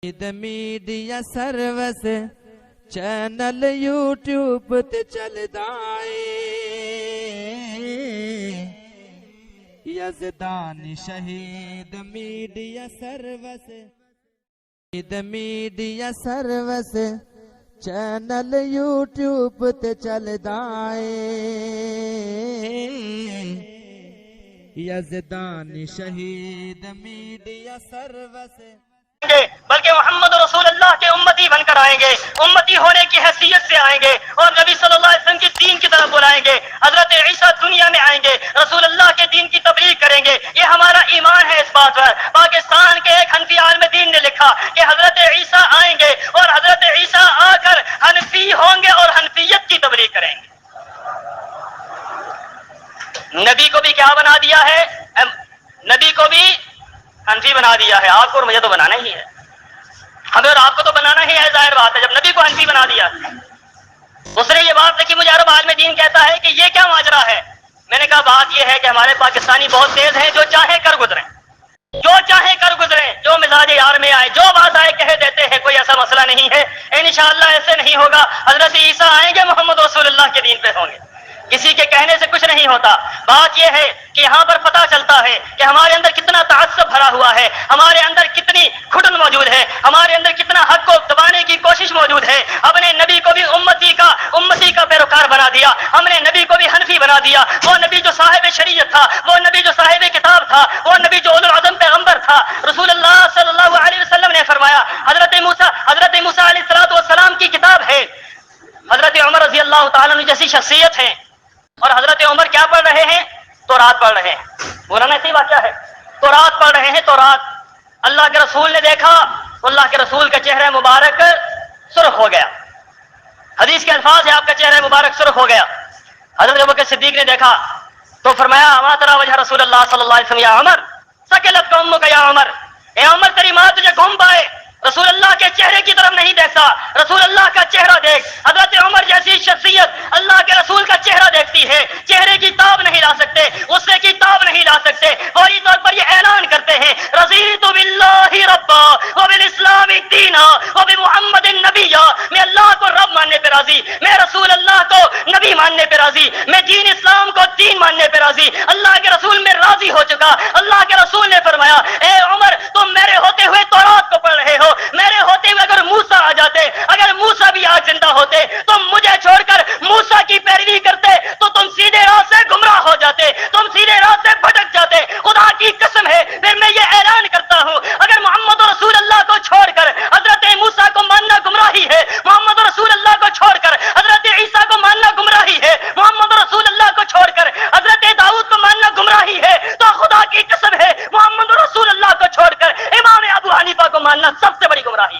Media service channel YouTube تے چلدا اے یزدان شہید میڈیا سروس چینل یوٹیوب تے چلدا اے یزدان شہید میڈیا سروس بلکہ محمد رسول اللہ کے امتی بن کر آئیں گے، امتی ہونے کی حیثیت سے آئیں گے اور نبی صلی اللہ علیہ وسلم کی دین کی طرف بلائیں گے۔ حضرت عیسیٰ دنیا میں آئیں گے، رسول اللہ کے دین کی تبلیغ کریں گے۔ یہ ہمارا ایمان ہے اس بات پر۔ پاکستان کے ایک حنفی عالم دین نے لکھا کہ حضرت عیسیٰ آئیں گے اور حضرت عیسیٰ آ کر حنفی ہوں گے اور حنفیت کی تبلیغ کریں گے۔ نبی کو بھی کیا بنا دیا ہے؟ نبی کو بھی حنفی بنا دیا ہے۔ آپ کو اور مجھے تو بنانا ہی ہے، ہمیں اور آپ کو تو بنانا ہی ہے، ظاہر بات ہے۔ جب نبی کو حنفی بنا دیا، اس نے یہ بات لکھی، مجھے عرب عالم دین کہتا ہے کہ یہ کیا ماجرا ہے؟ میں نے کہا بات یہ ہے کہ ہمارے پاکستانی بہت تیز ہیں، جو چاہے کر گزریں، جو مزاج یار میں آئے، جو بات آئے کہہ دیتے ہیں، کوئی ایسا مسئلہ نہیں ہے۔ انشاءاللہ ایسے نہیں ہوگا۔ حضرت عیسیٰ آئیں گے، محمد رسول اللہ کے دین پہ ہوں گے، کسی کے کہنے سے کچھ نہیں ہوتا۔ بات یہ ہے کہ یہاں پر پتہ چلتا ہے کہ ہمارے اندر کتنا تعصب بھرا ہوا ہے، ہمارے اندر کتنی گھٹن موجود ہے، ہمارے اندر کتنا حق کو دبانے کی کوشش موجود ہے۔ ہم نے نبی کو بھی امتی کا پیروکار بنا دیا، ہم نے نبی کو بھی حنفی بنا دیا۔ وہ نبی جو صاحب شریعت تھا، وہ نبی جو صاحب کتاب تھا، وہ نبی جو اولو العزم پیغمبر تھا۔ رسول اللہ صلی اللہ علیہ وسلم نے فرمایا، حضرت موسیٰ علیہ السلام کی کتاب ہے، حضرت عمر رضی اللہ تعالیٰ عنہ جیسی شخصیت ہے، اور حضرت عمر کیا پڑھ رہے ہیں؟ تورات پڑھ رہے ہیں۔ مولانا ایسی بات کیا ہے؟ تورات پڑھ رہے ہیں، تورات۔ اللہ کے رسول نے دیکھا، اللہ کے رسول کا چہرہ مبارک سرخ ہو گیا۔ حدیث کے الفاظ ہے، آپ کا چہرہ مبارک سرخ ہو گیا۔ حضرت ابوبکر صدیق نے دیکھا تو فرمایا، اما تری وجہ رسول اللہ صلی اللہ علیہ وسلم یا عمر ثقلت امک یا عمر، اے عمر تیری ماں تجھے گھوم پائے۔ رسول اللہ کے چہرے کی طرف نہیں دیکھتا، رسول اللہ کا چہرہ دیکھ۔ حضرت عمر جیسی شخصیت اللہ کے رسول کا چہرہ دیکھتی ہے، چہرے کی تاب نہیں لا سکتے، غصے کی تاب نہیں لا سکتے، فوری طور پر یہ اعلان کرتے ہیں، رضیت باللہ ربا وبالاسلام دینا وبمحمد نبیا۔ میں اللہ کو رب ماننے پہ راضی، میں رسول اللہ کو نبی ماننے پہ راضی، میں دین اسلام کو دین ماننے پہ راضی۔ اللہ کے رسول میں راضی ہو چکا۔ اللہ کے رسول نے فرمایا، اے عمر تم میرے ہوتے ہوئے تورات کو پڑھ رہے ہو، میرے ہوتے ہوئے اگر موسیٰ آ جاتے، اگر موسیٰ بھی آج زندہ ہوتے، تم مجھے چھوڑ کر موسیٰ کی پیروی کرتے تو تم سیدھے راہ سے گمراہ ہو جاتے، تم سیدھے راہ سے بھٹک جاتے۔ خدا کی قسم ہے، پھر میں یہ اعلان کرتا ہوں، اگر محمد رسول اللہ کو چھوڑ کر حضرت موسیٰ کو ماننا گمراہی ہے، محمد رسول اللہ کو چھوڑ کر حضرت عیسیٰ کو ماننا گمراہی ہے، محمد رسول اللہ کو چھوڑ کر حضرت داؤد کو ماننا گمراہی ہے، تو خدا کی قسم ہے محمد رسول اللہ کو چھوڑ کر امام ابو حنیفہ کو ماننا سب سے بڑی گمراہی۔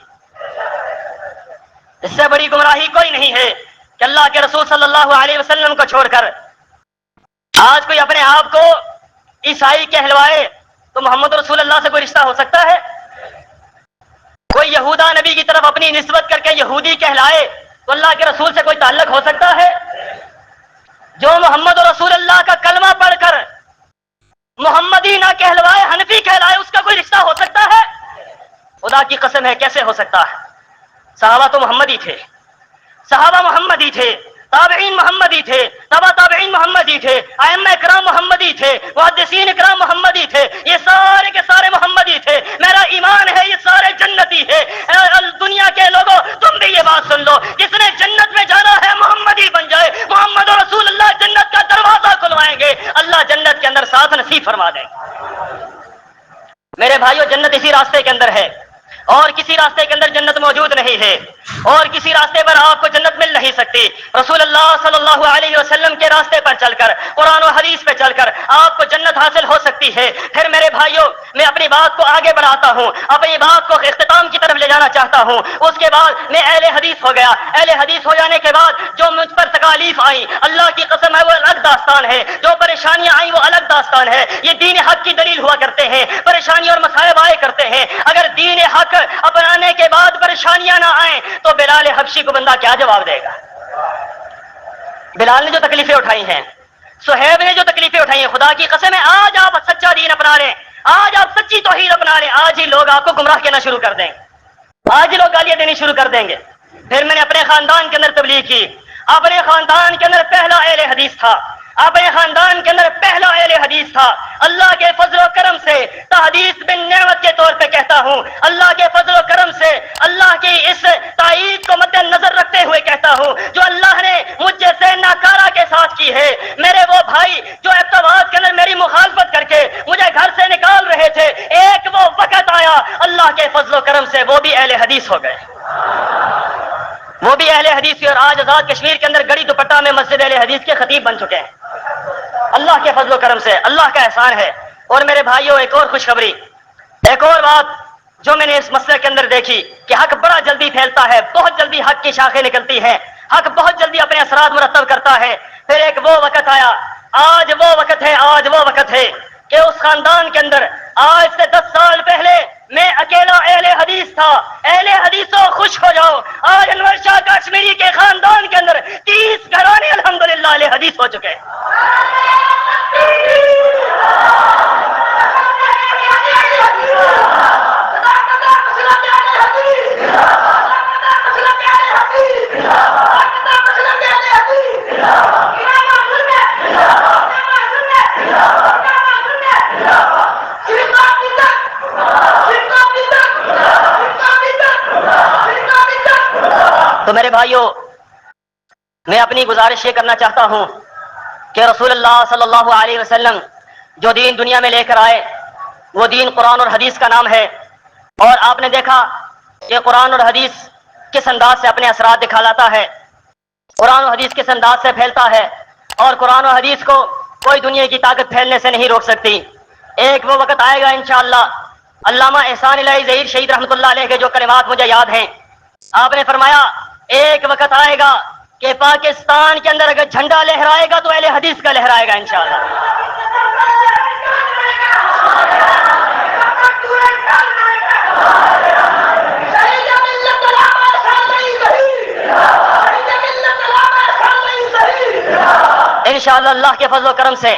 اس سے بڑی گمراہی کوئی نہیں ہے کہ اللہ کے رسول صلی اللہ علیہ وسلم کو چھوڑ کر آج کوئی اپنے آپ کو عیسائی کہلوائے تو محمد رسول اللہ سے کوئی رشتہ ہو سکتا ہے؟ کوئی یہودا نبی کی طرف اپنی نسبت کر کے یہودی کہلائے تو اللہ کے رسول سے کوئی تعلق ہو سکتا ہے؟ جو محمد رسول اللہ کا کلمہ پڑھ کر محمدی نہ کہلوائے، حنفی کہلائے، اس کا کوئی رشتہ ہو سکتا ہے؟ خدا کی قسم ہے، کیسے ہو سکتا ہے؟ صحابہ تو محمدی تھے، صحابہ محمدی تھے، تابعین محمدی تھے، تبع تابعین محمدی تھے، ائمہ کرام محمدی تھے، محدثین کرام محمدی تھے، یہ سارے کے سارے محمدی تھے۔ میرا ایمان ہے یہ سارے جنتی ہے۔ دنیا کے لوگوں تم بھی یہ بات سن لو، جس نے جنت میں جانا ہے محمدی بن جائے، محمد رسول اللہ جنت کا دروازہ کھلوائیں گے، اللہ جنت کے اندر ساتھ نصیب فرما دیں گے۔ میرے بھائیو، جنت اسی راستے کے اندر ہے، اور کسی راستے کے اندر جنت موجود نہیں ہے، اور کسی راستے پر آپ کو جنت مل نہیں سکتی۔ رسول اللہ صلی اللہ علیہ وسلم کے راستے پر چل کر، قرآن و حدیث پہ چل کر آپ کو جنت حاصل ہو سکتی ہے۔ پھر میرے بھائیوں، میں اپنی بات کو آگے بڑھاتا ہوں، اپنی بات کو اختتام کی طرف لے جانا چاہتا ہوں۔ اس کے بعد میں اہل حدیث ہو گیا۔ اہل حدیث ہو جانے کے بعد جو مجھ پر تکالیف آئیں، اللہ کی قسم ہے وہ الگ داستان ہے، جو پریشانیاں آئیں وہ الگ داستان ہے۔ یہ دین حق کی دلیل ہوا کرتے ہیں، پریشانی اور مصائب آئے کرتے ہیں۔ اگر دین حق اپنانے کے بعد پریشانیاں نہ آئیں تو بلال حبشی کو بندہ کیا جواب دے گا؟ بلال نے جو تکلیفیں اٹھائی ہیں، صہیب نے جو تکلیفیں اٹھائی ہیں، خدا کی قسم ہے آج آپ سچا دین اپنا لیں، آج آپ سچی توحید اپنا لیں، آج ہی لوگ آپ کو گمراہ کہنا شروع کر دیں۔ آج لوگ گالیاں دینی شروع کر دیں گے. پھر میں نے اپنے خاندان کے اندر تبلیغ کی. اپنے خاندان کے اندر پہلا اہل حدیث تھا. اپنے خاندان کے اندر پہلا اہل حدیث تھا. اللہ کے فضل و کرم سے تحدیث بن نعمت کے طور پہ کہتا ہوں, اللہ کے فضل و کرم سے, اللہ کی اس تائید کو مد نظر رکھتے ہوئے کہتا ہوں, جو اللہ نے مجھ جیسے ناکارہ کے ساتھ کی ہے. میرے وہ بھائی جو اقتباس کے اندر میری مخالفت کر کے مجھے گھر سے نکال رہے تھے, ایک وہ وقت آیا اللہ کے فضل و کرم سے وہ بھی اہل حدیث ہو گئے. وہ بھی اہل حدیث کی, اور آج آزاد کشمیر کے اندر گڑی دوپٹہ میں مسجد اہل حدیث کے خطیب بن چکے ہیں. اللہ کے فضل و کرم سے, اللہ کا احسان ہے. اور میرے بھائیوں, ایک اور خوشخبری, ایک اور بات جو میں نے اس مسئلے کے اندر دیکھی کہ حق بڑا جلدی پھیلتا ہے, بہت جلدی حق کی شاخیں نکلتی ہیں, حق بہت جلدی اپنے اثرات مرتب کرتا ہے. پھر ایک وہ وقت آیا, آج وہ وقت ہے, آج وہ وقت ہے کہ اس خاندان کے اندر آج سے 10 سال پہلے میں اکیلا اہل حدیث تھا. اہل حدیثوں خوش ہو جاؤ, آج انور شاہ کشمیری کے خاندان کے اندر 30 گھرانے الحمدللہ اہل حدیث ہو چکے ہیں. تو میرے بھائیوں, میں اپنی گزارش یہ کرنا چاہتا ہوں کہ رسول اللہ صلی اللہ علیہ وسلم جو دین دنیا میں لے کر آئے وہ دین قرآن اور حدیث کا نام ہے. اور آپ نے دیکھا کہ قرآن اور حدیث کس انداز سے اپنے اثرات دکھاتا ہے, قرآن و حدیث کس انداز سے پھیلتا ہے, اور قرآن و حدیث کو کوئی دنیا کی طاقت پھیلنے سے نہیں روک سکتی. ایک وہ وقت آئے گا انشاءاللہ, علامہ احسان الہی ظہیر شہید رحمۃ اللہ علیہ کے جو کلمات مجھے یاد ہیں, آپ نے فرمایا ایک وقت آئے گا کہ پاکستان کے اندر اگر جھنڈا لہرائے گا تو اہل حدیث کا لہرائے گا انشاءاللہ. انشاءاللہ اللہ کے فضل و کرم سے.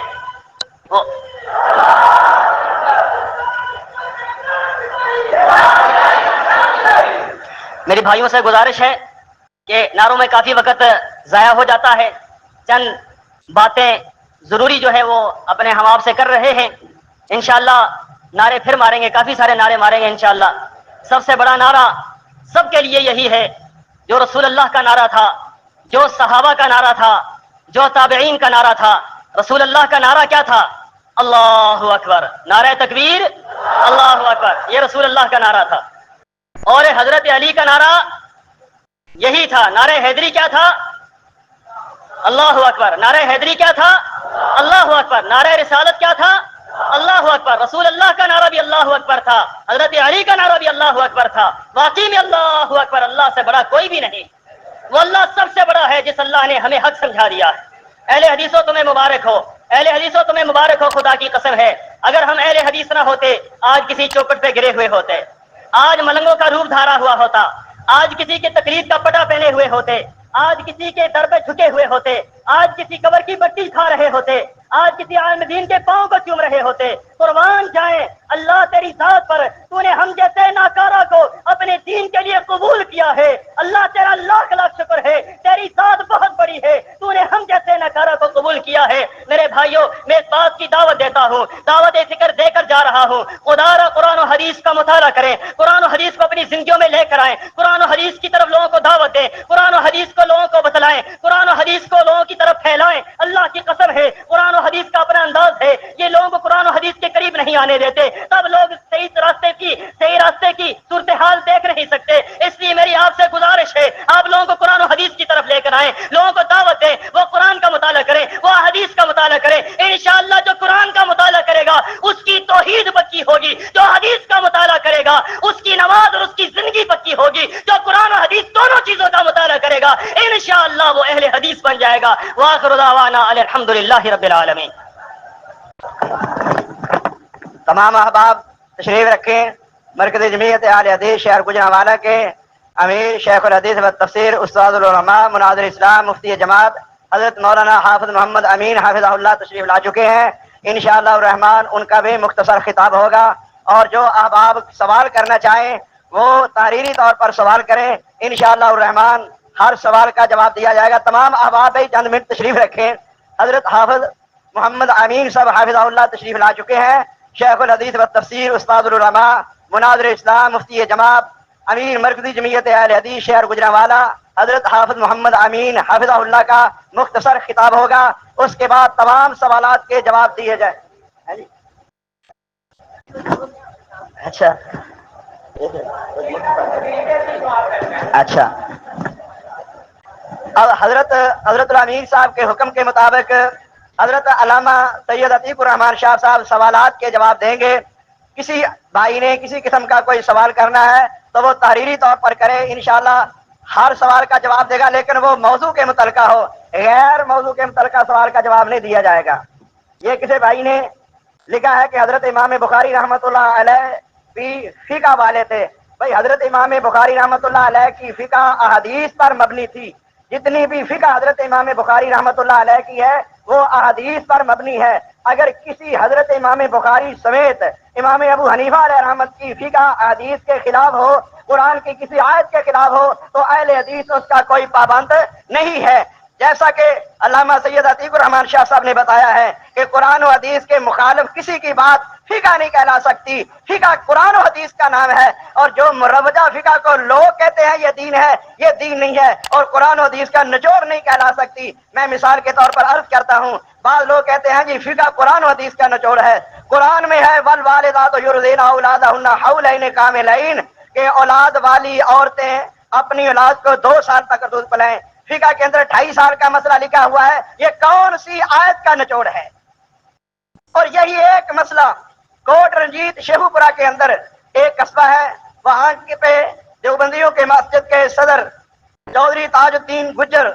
میری بھائیوں سے گزارش ہے کہ نعروں میں کافی وقت ضائع ہو جاتا ہے, چند باتیں ضروری جو ہے وہ اپنے ہم آپ سے کر رہے ہیں. انشاءاللہ نعرے پھر ماریں گے, کافی سارے نعرے ماریں گے انشاءاللہ. سب سے بڑا نعرہ سب کے لیے یہی ہے جو رسول اللہ کا نعرہ تھا, جو صحابہ کا نعرہ تھا, جو تابعین کا نعرہ تھا. رسول اللہ کا نعرہ کیا تھا؟ اللہ اکبر, نعرہ تکبیر, اللہ اکبر, یہ رسول اللہ کا نعرہ تھا. اور حضرت علی کا نعرہ یہی تھا. نعرہ حیدری کیا تھا؟ اللہ اکبر. نعرہ حیدری کیا تھا؟ اللہ اکبر. نعرہ رسالت کیا تھا؟ اللہ اکبر. رسول اللہ کا نعرہ بھی اللہ اکبر تھا, حضرت علی کا نعرہ بھی اللہ اکبر تھا. واقعی میں اللہ اکبر, اللہ سے بڑا کوئی بھی نہیں. وہ اللہ سب سے بڑا ہے جس اللہ نے ہمیں حق سمجھا دیا ہے. اہل حدیثوں تمہیں مبارک ہو, اہل حدیثوں تمہیں مبارک ہو, خدا کی قسم ہے اگر ہم اہل حدیث نہ ہوتے آج کسی چوکٹ پہ گرے ہوئے ہوتے, آج ملنگوں کا روپ دھارا ہوا ہوتا, آج کسی کے تقلید کا پٹا پہنے ہوئے ہوتے, آج کسی کے در پہ جھکے ہوئے ہوتے, آج کسی قبر کی بٹی کھا رہے ہوتے, آج کسی عالم دین کے پاؤں کو چوم رہے ہوتے. قربان جائیں اللہ تیری ذات پر, تو نے ہم جیسے ناکارہ کو اپنے دین کے لیے قبول کیا ہے. اللہ تیرا لاکھ لاکھ شکر ہے, تیری ذات بہت بڑی ہے, تو نے ہم جیسے ناکارہ کو قبول کیا ہے. میرے بھائیوں, میں اس بات کی دعوت دیتا ہوں, دعوت فکر دے کر جا رہا ہوں, خدا را قرآن و حدیث کا مطالعہ کریں, قرآن و حدیث کو اپنی زندگیوں میں لے کر آئیں, قرآن و حدیث کی طرف لوگوں کو دعوت دیں, قرآن و حدیث کو لوگوں کو بتلائیں, قرآن و حدیث کو لوگوں کی طرف پھیلائیں. اللہ کی قسم ہے قرآن و حدیث کا اپنا انداز ہے, یہ لوگوں کو قرآن و حدیث کے قریب نہیں آنے دیتے, تب لوگ صحیح راستے کی صورتحال دیکھ نہیں سکتے. اس لیے میری آپ سے گزارش ہے آپ لوگوں کو قرآن و حدیث کی طرف لے کر آئیں, لوگوں کو دعوت دیں, وہ قرآن کا مطالعہ کریں, وہ حدیث کا مطالعہ کریں. انشاءاللہ جو قرآن کا مطالعہ کرے گا اس کی توحید پکی ہوگی, جو حدیث کا مطالعہ کرے گا اس کی نماز اور اس کی زندگی پکی ہوگی. جو قرآن و حدیث دونوں چیزوں کا مطالعہ کرے گا انشاءاللہ وہ اہل حدیث بن جائے گا. وآخر دعوانا الحمدللہ رب العالمین. تمام احباب تشریف رکھیں. مرکز جمعیت اہل حدیث شہر گوجرانوالہ کے امیر شیخ الحدیث و تفسیر استاد العلماء مناظر اسلام مفتی جماعت حضرت مولانا حافظ محمد امین حافظہ اللہ تشریف لا چکے ہیں. انشاءاللہ الرحمن ان کا بھی مختصر خطاب ہوگا, اور جو احباب سوال کرنا چاہیں وہ تحریری طور پر سوال کریں، انشاءاللہ الرحمن ہر سوال کا جواب دیا جائے گا۔ تمام احباب چند منٹ تشریف رکھیں۔ حضرت حافظ محمد امین صاحب حافظہ اللہ تشریف لا چکے ہیں، شیخ الحدیث و تفسیر، استاد العلماء، مناظر اسلام، مفتی جماعت، امیر مرکزی جمعیت اہل حدیث شہر گجرانوالہ، حضرت حافظ محمد امین حافظہ اللہ کا مختصر خطاب ہوگا، اس کے بعد تمام سوالات کے جواب دیے جائیں۔ اچھا اچھا، اب حضرت الامیر صاحب کے حکم کے مطابق حضرت علامہ سید عتیق الرحمان شاہ صاحب سوالات کے جواب دیں گے۔ کسی بھائی نے کسی قسم کا کوئی سوال کرنا ہے تو وہ تحریری طور پر کرے، انشاءاللہ ہر سوال کا جواب دے گا، لیکن وہ موضوع کے متعلقہ ہو، غیر موضوع کے متعلقہ سوال کا جواب نہیں دیا جائے گا۔ یہ کسی بھائی نے لکھا ہے کہ حضرت امام بخاری رحمۃ اللہ علیہ بھی فقہ والے تھے۔ بھائی حضرت امام بخاری رحمۃ اللہ علیہ کی فقہ احادیث پر مبنی تھی، جتنی بھی فقہ حضرت امام بخاری رحمۃ اللہ علیہ کی ہے وہ احادیث پر مبنی ہے۔ اگر کسی حضرت امام بخاری سمیت امام ابو حنیفہ علیہ رحمت کی فقہ احادیث کے خلاف ہو، قرآن کی کسی آیت کے خلاف ہو، تو اہل حدیث اس کا کوئی پابند نہیں ہے۔ جیسا کہ علامہ سید عتیق الرحمان شاہ صاحب نے بتایا ہے کہ قرآن و حدیث کے مخالف کسی کی بات فقہ نہیں کہلا سکتی، فقہ قرآن و حدیث کا نام ہے، اور جو مروجہ فقہ کو لوگ کہتے ہیں یہ دین ہے، یہ دین نہیں ہے، اور قرآن و حدیث کا نچوڑ نہیں کہلا سکتی۔ میں مثال کے طور پر عرض کرتا ہوں، بعض لوگ کہتے ہیں جی فقہ قرآن و حدیث کا نچوڑ ہے۔ قرآن میں ہے والوالدات یرضعن اولادہن حولین کاملین، کہ اولاد والی عورتیں اپنی اولاد کو 2 سال تک دودھ پلائیں۔ فقہ کے اندر 2.5 سال کا مسئلہ لکھا ہوا ہے، یہ کون سی آیت کا نچوڑ ہے؟ اور یہی ایک مسئلہ کوٹ رنجیت شیخو پورہ کے اندر ایک قصبہ ہے، وہاں پہ دیوبندیوں کے مسجد کے صدر چودھری تاج الدین گجر،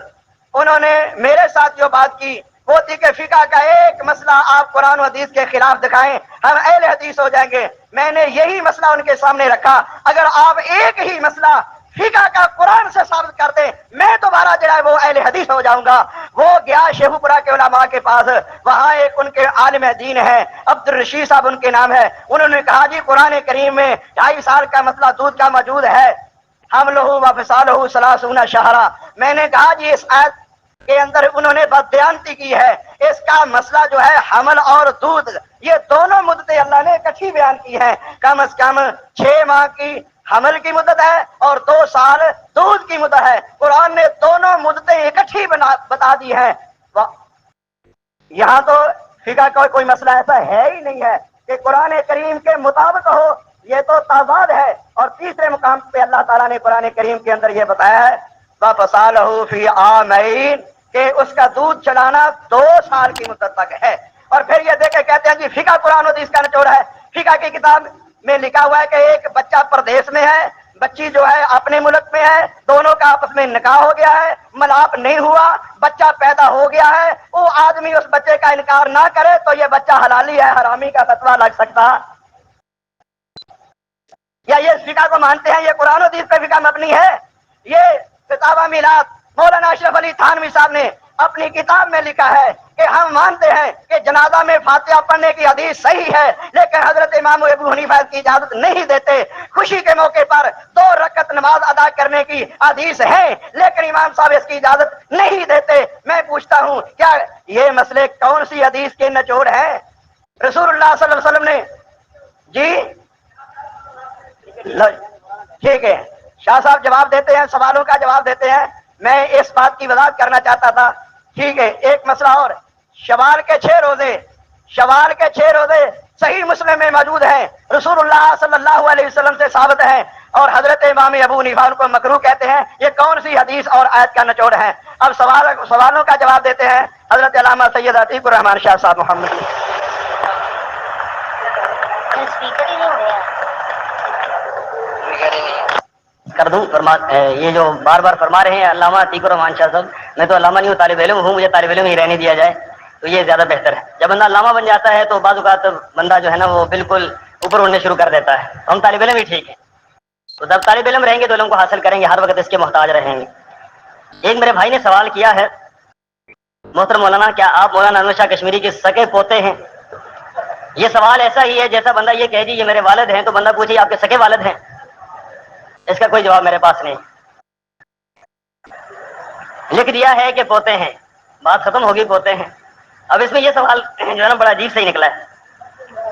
انہوں نے میرے ساتھ جو بات کی وہ تھی کہ فقہ کا ایک مسئلہ آپ قرآن و حدیث کے خلاف دکھائیں، ہم اہل حدیث ہو جائیں گے۔ میں نے یہی مسئلہ ان کے سامنے رکھا، اگر آپ ایک ہی مسئلہ فقہ کا قرآن سے ثابت کر دیں، میں دوبارہ جو ہے وہ اہل حدیث ہو جاؤں گا۔ وہ گیا شیخو پورہ کے علماء کے پاس، وہاں ایک ان کے عالم دین ہے، عبد الرشید صاحب ان کے نام ہے، انہوں نے کہا جی قرآن کریم میں 2.5 سال کا مسئلہ دودھ کا موجود ہے، حملہ و فصالہ 30 شہرا۔ میں نے کہا جی اس آیت کے اندر انہوں نے بددیانتی کی ہے، اس کا مسئلہ جو ہے حمل اور دودھ، یہ دونوں مدتیں اللہ نے اکٹھی بیان کی ہیں، کم از کم 6 ماہ کی حمل کی مدت ہے اور 2 سال دودھ کی مدت ہے۔ قرآن نے دونوں مدتیں اکٹھی بتا دی ہیں۔ یہاں تو فقہ کا کوئی مسئلہ ایسا ہے ہی نہیں ہے کہ قرآن کریم کے مطابق ہو، یہ تو تضاد ہے۔ اور تیسرے مقام پہ اللہ تعالیٰ نے قرآن کریم کے اندر یہ بتایا ہے وَفَصَالَهُ فِي عَامَيْنِ، کہ اس کا دودھ چلانا 2 سال کی مدت تک ہے۔ اور پھر یہ دیکھ کے کہتے ہیں جی فقہ قرآن و حدیث کا نچوڑ ہے۔ فقہ کی کتاب میں لکھا ہوا ہے کہ ایک بچہ پردیس میں ہے، بچی جو ہے اپنے ملک میں ہے، دونوں کا آپس میں نکاح ہو گیا ہے، ملاپ نہیں ہوا، بچہ پیدا ہو گیا ہے، وہ آدمی اس بچے کا انکار نہ کرے تو یہ بچہ حلالی ہے، حرامی کا فتویٰ لگ سکتا۔ یا یہ فقہ کو مانتے ہیں یہ قرآن و حدیث پہ فقہ مبنی ہے؟ یہ فتاوی میلاد مولانا اشرف علی تھانوی صاحب نے اپنی کتاب میں لکھا ہے کہ ہم مانتے ہیں کہ جنازہ میں فاتحہ پڑھنے کی حدیث صحیح ہے، لیکن حضرت امام ابو حنیفہ کی اجازت نہیں دیتے۔ خوشی کے موقع پر 2 رکعت نماز ادا کرنے کی حدیث ہے، لیکن امام صاحب اس کی اجازت نہیں دیتے۔ میں پوچھتا ہوں کیا یہ مسئلے کون سی حدیث کے نچوڑ ہیں؟ رسول اللہ صلی اللہ علیہ وسلم نے جی ٹھیک ہے، شاہ صاحب جواب دیتے ہیں، سوالوں کا جواب دیتے ہیں۔ میں اس بات کی وضاحت کرنا چاہتا تھا، ٹھیک ہے۔ ایک مسئلہ اور، شوال کے 6 روزے صحیح مسلم میں موجود ہیں، رسول اللہ صلی اللہ علیہ وسلم سے ثابت ہیں، اور حضرت امام ابو حنیفہ ان کو مکروہ کہتے ہیں۔ یہ کون سی حدیث اور آیت کا نچوڑ ہے؟ اب سوالوں کا جواب دیتے ہیں حضرت علامہ سید عتیق الرحمان شاہ صاحب محمد۔ کر دوں یہ جو بار بار فرما رہے ہیں علامہ عتیق الرحمان شاہ صاحب، میں تو علامہ نہیں ہوں، طالب علم ہوں، مجھے طالب علم ہی رہنے دیا جائے تو یہ زیادہ بہتر ہے۔ جب بندہ علامہ بن جاتا ہے تو بعض اوقات بندہ جو ہے نا وہ بالکل اوپر اڑنے شروع کر دیتا ہے۔ ہم طالب علم ہی ٹھیک ہے، تو جب طالب علم رہیں گے تو علم کو حاصل کریں گے، ہر وقت اس کے محتاج رہیں گے۔ ایک میرے بھائی نے سوال کیا ہے، محترم مولانا کیا آپ مولانا انور شاہ کشمیری کے سگے پوتے ہیں؟ یہ سوال ایسا ہی ہے جیسا بندہ یہ کہے جی یہ میرے والد ہیں، تو بندہ پوچھے آپ کے سگے والد ہیں؟ اس کا کوئی جواب میرے پاس نہیں. لکھ دیا ہے کہ پوتے ہیں، بات ختم ہوگی پوتے ہیں. اب اس میں یہ سوال جو ہے نا بڑا عجیب سے ہی نکلا ہے.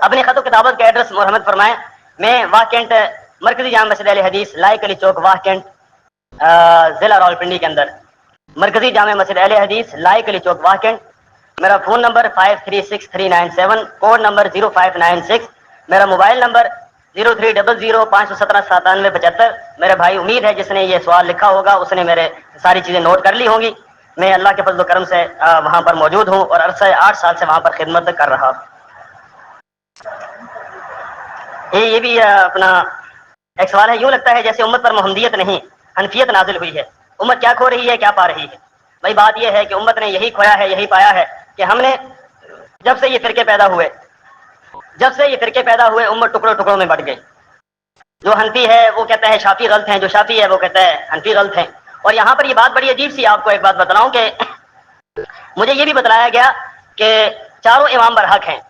اپنی خط و کتابت کا ایڈریس مرحمت فرمائیں. میں واہ کینٹ مرکزی جامع مسجد اہل حدیث لائق علی چوک واہ کینٹ ضلع راولپنڈی کے اندر مرکزی جامع مسجد اہل حدیث لائق علی چوک واہ کینٹ. میرا فون نمبر 536397 کوڈ نمبر 0596. میرا موبائل نمبر 0300517795. میرے بھائی امید ہے جس نے یہ سوال لکھا ہوگا اس نے میرے ساری چیزیں نوٹ کر لی ہوں گی. میں اللہ کے فضل و کرم سے وہاں پر موجود ہوں اور عرصہ 8 سال سے وہاں پر خدمت کر رہا ہوں. یہ بھی اپنا ایک سوال ہے. یوں لگتا ہے جیسے امت پر محمدیت نہیں حنفیت نازل ہوئی ہے. امت کیا کھو رہی ہے، کیا پا رہی ہے؟ بھائی بات یہ ہے کہ امت نے یہی کھویا ہے، یہی پایا ہے کہ ہم نے جب سے یہ فرقے پیدا ہوئے امت ٹکڑوں ٹکڑوں میں بٹ گئی. جو حنفی ہے وہ کہتا ہے شافعی غلط ہیں، جو شافعی ہے وہ کہتا ہے حنفی غلط ہیں. اور یہاں پر یہ بات بڑی عجیب سی، آپ کو ایک بات بتلاؤں کہ مجھے یہ بھی بتلایا گیا کہ چاروں امام برحق ہیں.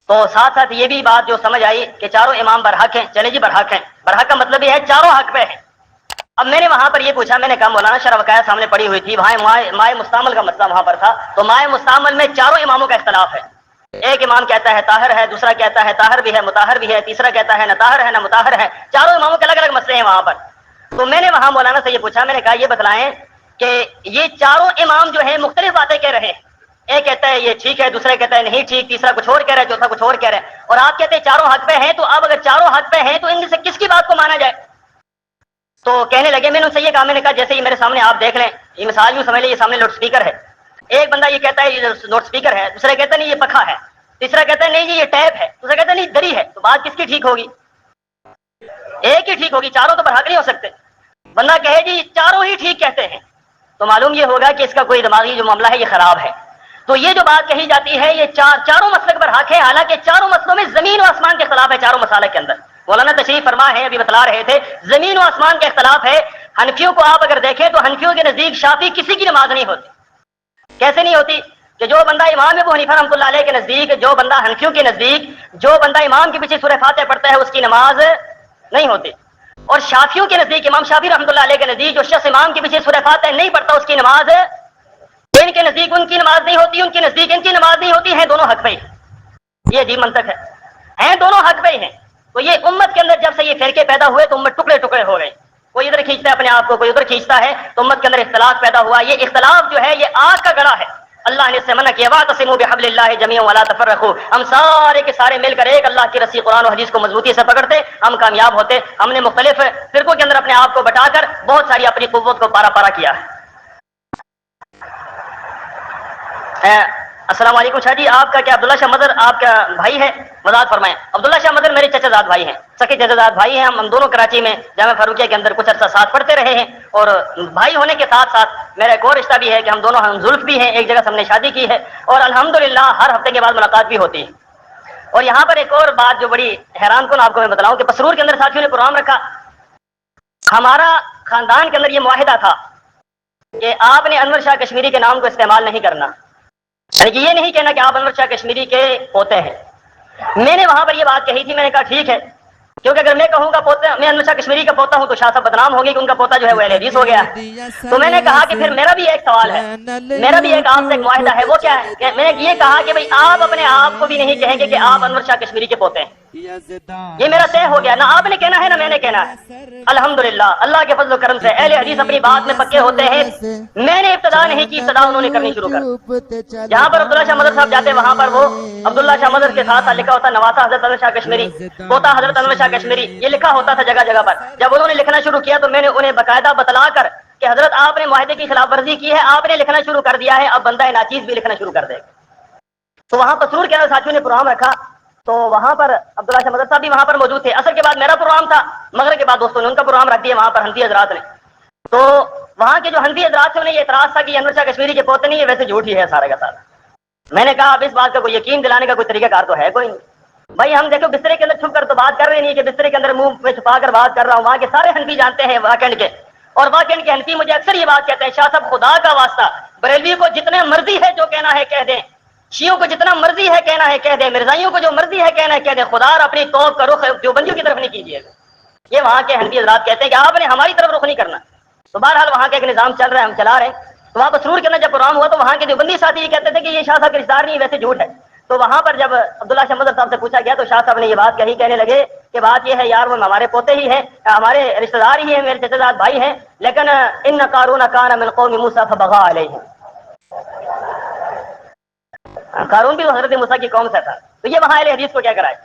تو ساتھ ساتھ یہ بھی بات جو سمجھ آئی کہ چاروں امام برحق ہیں. چلے جی برحق ہیں، برحق کا مطلب یہ ہے چاروں حق پہ ہیں. اب میں نے وہاں پر یہ پوچھا، میں نے کہا مولانا شرح وقایہ سامنے پڑی ہوئی تھی، وہاں مائع مستعمل کا مسئلہ وہاں پر تھا. تو مائع مستعمل میں چاروں اماموں کا اختلاف ہے. ایک امام کہتا ہے طاہر ہے، دوسرا کہتا ہے طاہر بھی ہے مطہر بھی ہے، تیسرا کہتا ہے نہ طاہر ہے نہ مطہر ہے. چاروں اماموں کے الگ الگ مسئلے ہیں وہاں پر. تو میں نے وہاں مولانا سے یہ پوچھا، میں نے کہا یہ بتلائیں کہ یہ چاروں امام جو ہیں مختلف باتیں کہہ رہے ہیں. ایک کہتا ہے یہ ٹھیک ہے، دوسرا کہتا ہے نہیں ٹھیک، تیسرا کچھ اور کہہ رہا ہے، چوتھا کچھ اور کہہ رہا ہے. اور آپ کہتے ہیں چاروں حق پہ ہیں. تو اب اگر چاروں حق پہ ہیں تو ان میں سے کس کی بات کو مانا جائے؟ تو کہنے لگے، میں نے ان سے یہ کہا، میں نے کہا جیسے یہ میرے سامنے آپ دیکھ لیں، یہ مثال یوں سمجھ لیں یہ سامنے لاؤڈ اسپیکر ہے. ایک بندہ یہ کہتا ہے یہ لاؤڈ اسپیکر ہے، دوسرا کہتا ہے نہیں یہ پکھا ہے، تیسرا کہتا ہے نہیں یہ ٹیپ ہے، دوسرا کہتا ہے نہیں دری ہے. تو بات کس کی ٹھیک ہوگی؟ ایک ہی ٹھیک ہوگی، چاروں تو برحق نہیں ہو سکتے. بندہ کہے جی چاروں ہی ٹھیک کہتے ہیں تو معلوم یہ ہوگا کہ اس کا کوئی دماغی جو معاملہ ہے یہ خراب ہے. تو یہ جو بات کہی جاتی ہے یہ چاروں مسلک برحق ہے، حالانکہ چاروں مسلوں میں زمین و آسمان کے اختلاف ہے. چاروں مسالک کے اندر مولانا تشریف فرما ہے، ابھی بتلا رہے تھے زمین و آسمان کا اختلاف ہے. حنفیوں کو آپ اگر دیکھیں تو حنفیوں کے نزدیک شافعی کسی کی نماز نہیں ہوتی. کیسے نہیں ہوتی؟ کہ جو بندہ امام ابو حنیفہ رحمۃ اللہ علیہ کے نزدیک، جو بندہ حنفیوں کے نزدیک جو بندہ امام کے پیچھے سورہ فاتحہ پڑھتا ہے اس کی نماز نہیں ہوتی. اور شافعیوں کے نزدیک، امام شافعی رحمۃ اللہ علیہ کے نزدیک جو شخص امام کے پیچھے سورہ فاتحہ نہیں پڑھتا اس کی نماز، ان کے نزدیک ان کی نماز نہیں ہوتی، ان کے نزدیک ان کی نماز نہیں ہوتی. ہیں دونوں حق پہ. یہ عجیب منطق ہے، ہیں دونوں حق پہ ہیں. تو یہ امت کے اندر جب سے یہ فرقے پیدا ہوئے تو امت ٹکڑے ٹکڑے ہو گئے. کوئی ادھر کھینچتا ہے اپنے آپ کو، کوئی ادھر کھینچتا ہے، تو امت کے اندر اختلاف پیدا ہوا. یہ اختلاف جو ہے یہ آگ کا گڑھا ہے. اللہ نے اس سے منع کیا، واعتصموا بحبل اللہ جميعا ولا تفرقوا. ہم سارے کے سارے مل کر ایک اللہ کی رسی قرآن و حدیث کو مضبوطی سے پکڑتے ہم کامیاب ہوتے. ہم نے مختلف فرقوں کے اندر اپنے آپ کو بٹا کر بہت ساری اپنی قوت کو پارا پارا کیا ہے. السلام علیکم شاہ جی، آپ کا کیا عبداللہ شاہ مدر آپ کا بھائی ہے؟ وضاحت فرمائیں. عبداللہ شاہ مدر میرے چچا زاد بھائی ہیں، سکے چچا زاد بھائی ہیں. ہم دونوں کراچی میں جامعہ فاروقیہ کے اندر کچھ عرصہ ساتھ پڑھتے رہے ہیں. اور بھائی ہونے کے ساتھ ساتھ میرا ایک اور رشتہ بھی ہے کہ ہم دونوں ہم زلف بھی ہیں، ایک جگہ سے ہم نے شادی کی ہے اور الحمدللہ ہر ہفتے کے بعد ملاقات بھی ہوتی ہے. اور یہاں پر ایک اور بات جو بڑی حیران کن آپ کو میں بتلاؤں کہ پسرور کے اندر ساتھیوں نے پروگرام رکھا. ہمارا خاندان کے اندر یہ معاہدہ تھا کہ آپ نے انور شاہ کشمیری کے نام کو استعمال نہیں کرنا، یعنی کہ یہ نہیں کہنا کہ آپ انور شاہ کشمیری کے پوتے ہیں. میں نے وہاں پر یہ بات کہی تھی، میں نے کہا ٹھیک ہے، کیونکہ اگر میں کہوں گا میں انور شاہ کشمیری کا پوتا ہوں تو شاہ صاحب بدنام ہوگی کہ ان کا پوتا جو ہے وہ اہل حدیث ہو گیا ہے. تو میں نے کہا کہ پھر میرا بھی ایک سوال ہے، میرا بھی ایک آپ سے ایک معاہدہ ہے. وہ کیا ہے کہ میں نے یہ کہا کہ بھئی آپ اپنے آپ کو بھی نہیں کہیں گے کہ آپ انور شاہ کشمیری کے پوتے ہیں. یہ میرا طے ہو گیا، نہ آپ نے کہنا ہے نہ میں نے کہنا ہے. الحمدللہ اللہ کے فضل و کرم سے اہل حدیث اپنی بات میں پکے ہوتے ہیں. میں نے ابتدا نہیں کی، ابتدا انہوں نے کرنی شروع کر. جہاں پر عبداللہ شاہ مدر صاحب جاتے وہاں پر وہ عبداللہ شاہ مدر کے ساتھ لکھا ہوتا نواسہ حضرت انور شاہ کشمیری، پوتا حضرت انور شاہ کشمیری، یہ لکھا ہوتا تھا جگہ جگہ پر. جب انہوں نے لکھنا شروع کیا تو میں نے انہیں باقاعدہ بتلا کر کہ حضرت آپ نے معاہدے کی خلاف ورزی کی ہے، آپ نے لکھنا شروع کر دیا ہے، اب بندہ ناچیز بھی لکھنا شروع کر دے گا. تو وہاں پسرور کے اندر ساتھیوں نے پروگرام رکھا تو وہاں پر عبداللہ شاہ مدر صاحب بھی وہاں پر موجود تھے. اثر کے بعد میرا پروگرام تھا، مغرب کے بعد دوستوں نے ان کا پروگرام رکھ دیا وہاں پر حنفی حضرات نے. تو وہاں کے جو حنفی حضرات تھے انہیں یہ اعتراض تھا کہ یہ انور شاہ کشمیری کے پوتے نہیں ہے، ویسے جھوٹ ہی ہے سارا کا سارا. میں نے کہا اب اس بات کا کوئی یقین دلانے کا کوئی طریقہ کار تو ہے کوئی نہیں. بھائی ہم دیکھو بسترے کے اندر چھپ کر تو بات کر رہے نہیں کہ بسترے کے اندر منہ میں چھپا کر بات کر رہا ہوں. وہاں کے سارے حنفی جانتے ہیں واکنڈ کے، اور واکنڈ کے حنفی مجھے اکثر یہ بات کہتے ہیں شاہ صاحب خدا کا واسطہ بریلوی کو جتنے مرضی ہے جو کہنا ہے کہہ دیں، شیعوں کو جتنا مرضی ہے کہنا ہے کہہ دیں، مرزائیوں کو جو مرضی ہے کہنا ہے کہہ دیں، خدا اور اپنی توب کا رخ دیوبندیوں کی طرف نہیں کیجیے گا. یہ وہاں کے حنفی حضرات کہتے ہیں کہ آپ نے ہماری طرف رخ نہیں کرنا. تو بہرحال وہاں کا ایک نظام چل رہا ہے, ہم چلا رہے ہیں. تو وہاں پر سرور کے اندر جب پروگرام ہوا تو وہاں کے دیوبندی ساتھی یہ کہتے تھے کہ یہ شاہ صاحب کے رشتہ دار نہیں, ویسے جھوٹ ہے. تو وہاں پر جب عبداللہ شاہ مظہر صاحب سے پوچھا گیا تو شاہ صاحب نے یہ بات کہی, کہنے لگے کہ بات یہ ہے یار وہ ہمارے پوتے ہی ہیں, ہمارے رشتہ دار ہی ہیں, میرے چچا زاد بھائی ہیں, لیکن ان قارون کان من قوم موسیٰ فبغى علیہم. قارون بھی حضرت موسیٰ کی قوم سے تھا. تو یہ وہاں اہل حدیث کو کیا کرائے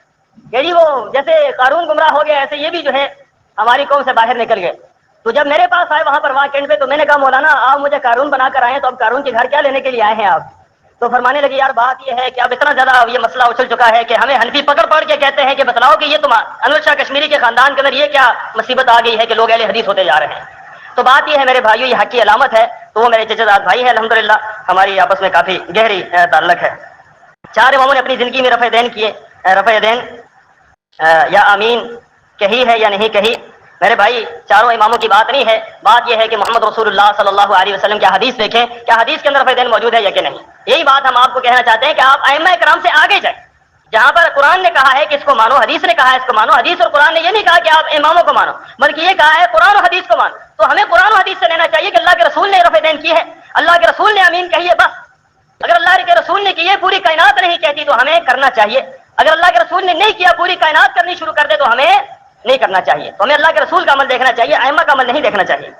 کہ جی وہ جیسے قارون گمراہ ہو گیا ایسے یہ بھی جو ہے ہماری قوم سے باہر نکل گئے. تو جب میرے پاس آئے وہاں پر وہاں کینٹ پہ, تو میں نے کہا مولانا آپ مجھے قارون بنا کر آئے ہیں, تو اب قارون کے گھر کیا لینے کے لیے آئے ہیں آپ؟ تو فرمانے لگے یار بات یہ ہے کہ اب اتنا زیادہ یہ مسئلہ اچھل چکا ہے کہ ہمیں حنفی پکڑ پڑ کے کہتے ہیں کہ بتلاؤ کہ یہ تم انور شاہ کشمیری کے خاندان کے اندر یہ کیا مصیبت آ گئی ہے کہ لوگ اہل حدیث ہوتے جا رہے ہیں. تو بات یہ ہے میرے بھائیو, یہ حق کی علامت ہے. تو وہ میرے چچا زاد بھائی ہے, الحمدللہ ہماری آپس میں کافی گہری تعلق ہے. 4 اماموں نے اپنی زندگی میں رفع دین کیے. رفع دین یا آمین کہی ہے یا نہیں کہی, میرے بھائی چاروں اماموں کی بات نہیں ہے. بات یہ ہے کہ محمد رسول اللہ صلی اللہ علیہ وسلم کی حدیث دیکھیں کہ حدیث کے اندر رفع دین موجود ہے یا کہ نہیں. یہی بات ہم آپ کو کہنا چاہتے ہیں کہ آپ ائمہ کرام سے آگے جائیں. جہاں پر قرآن نے کہا ہے کہ اس کو مانو, حدیث نے کہا ہے اس کو مانو. حدیث اور قرآن نے یہ نہیں کہا کہ آپ اماموں کو مانو, بلکہ یہ کہا ہے قرآن اور حدیث کو مانو. تو ہمیں قرآن و حدیث سے لینا چاہیے کہ اللہ کے رسول نے رفع دین کی ہے, اللہ کے رسول نے آمین کہی ہے, بس. اگر اللہ کے رسول نے کی ہے, پوری کائنات نہیں کہتی, تو ہمیں کرنا چاہیے. اگر اللہ کے رسول نے نہیں کیا, پوری کائنات کرنی شروع کر دے, تو ہمیں نہیں کرنا چاہیے. تو ہمیں اللہ کے رسول کا عمل دیکھنا چاہیے, ائمہ کا عمل نہیں دیکھنا چاہیے.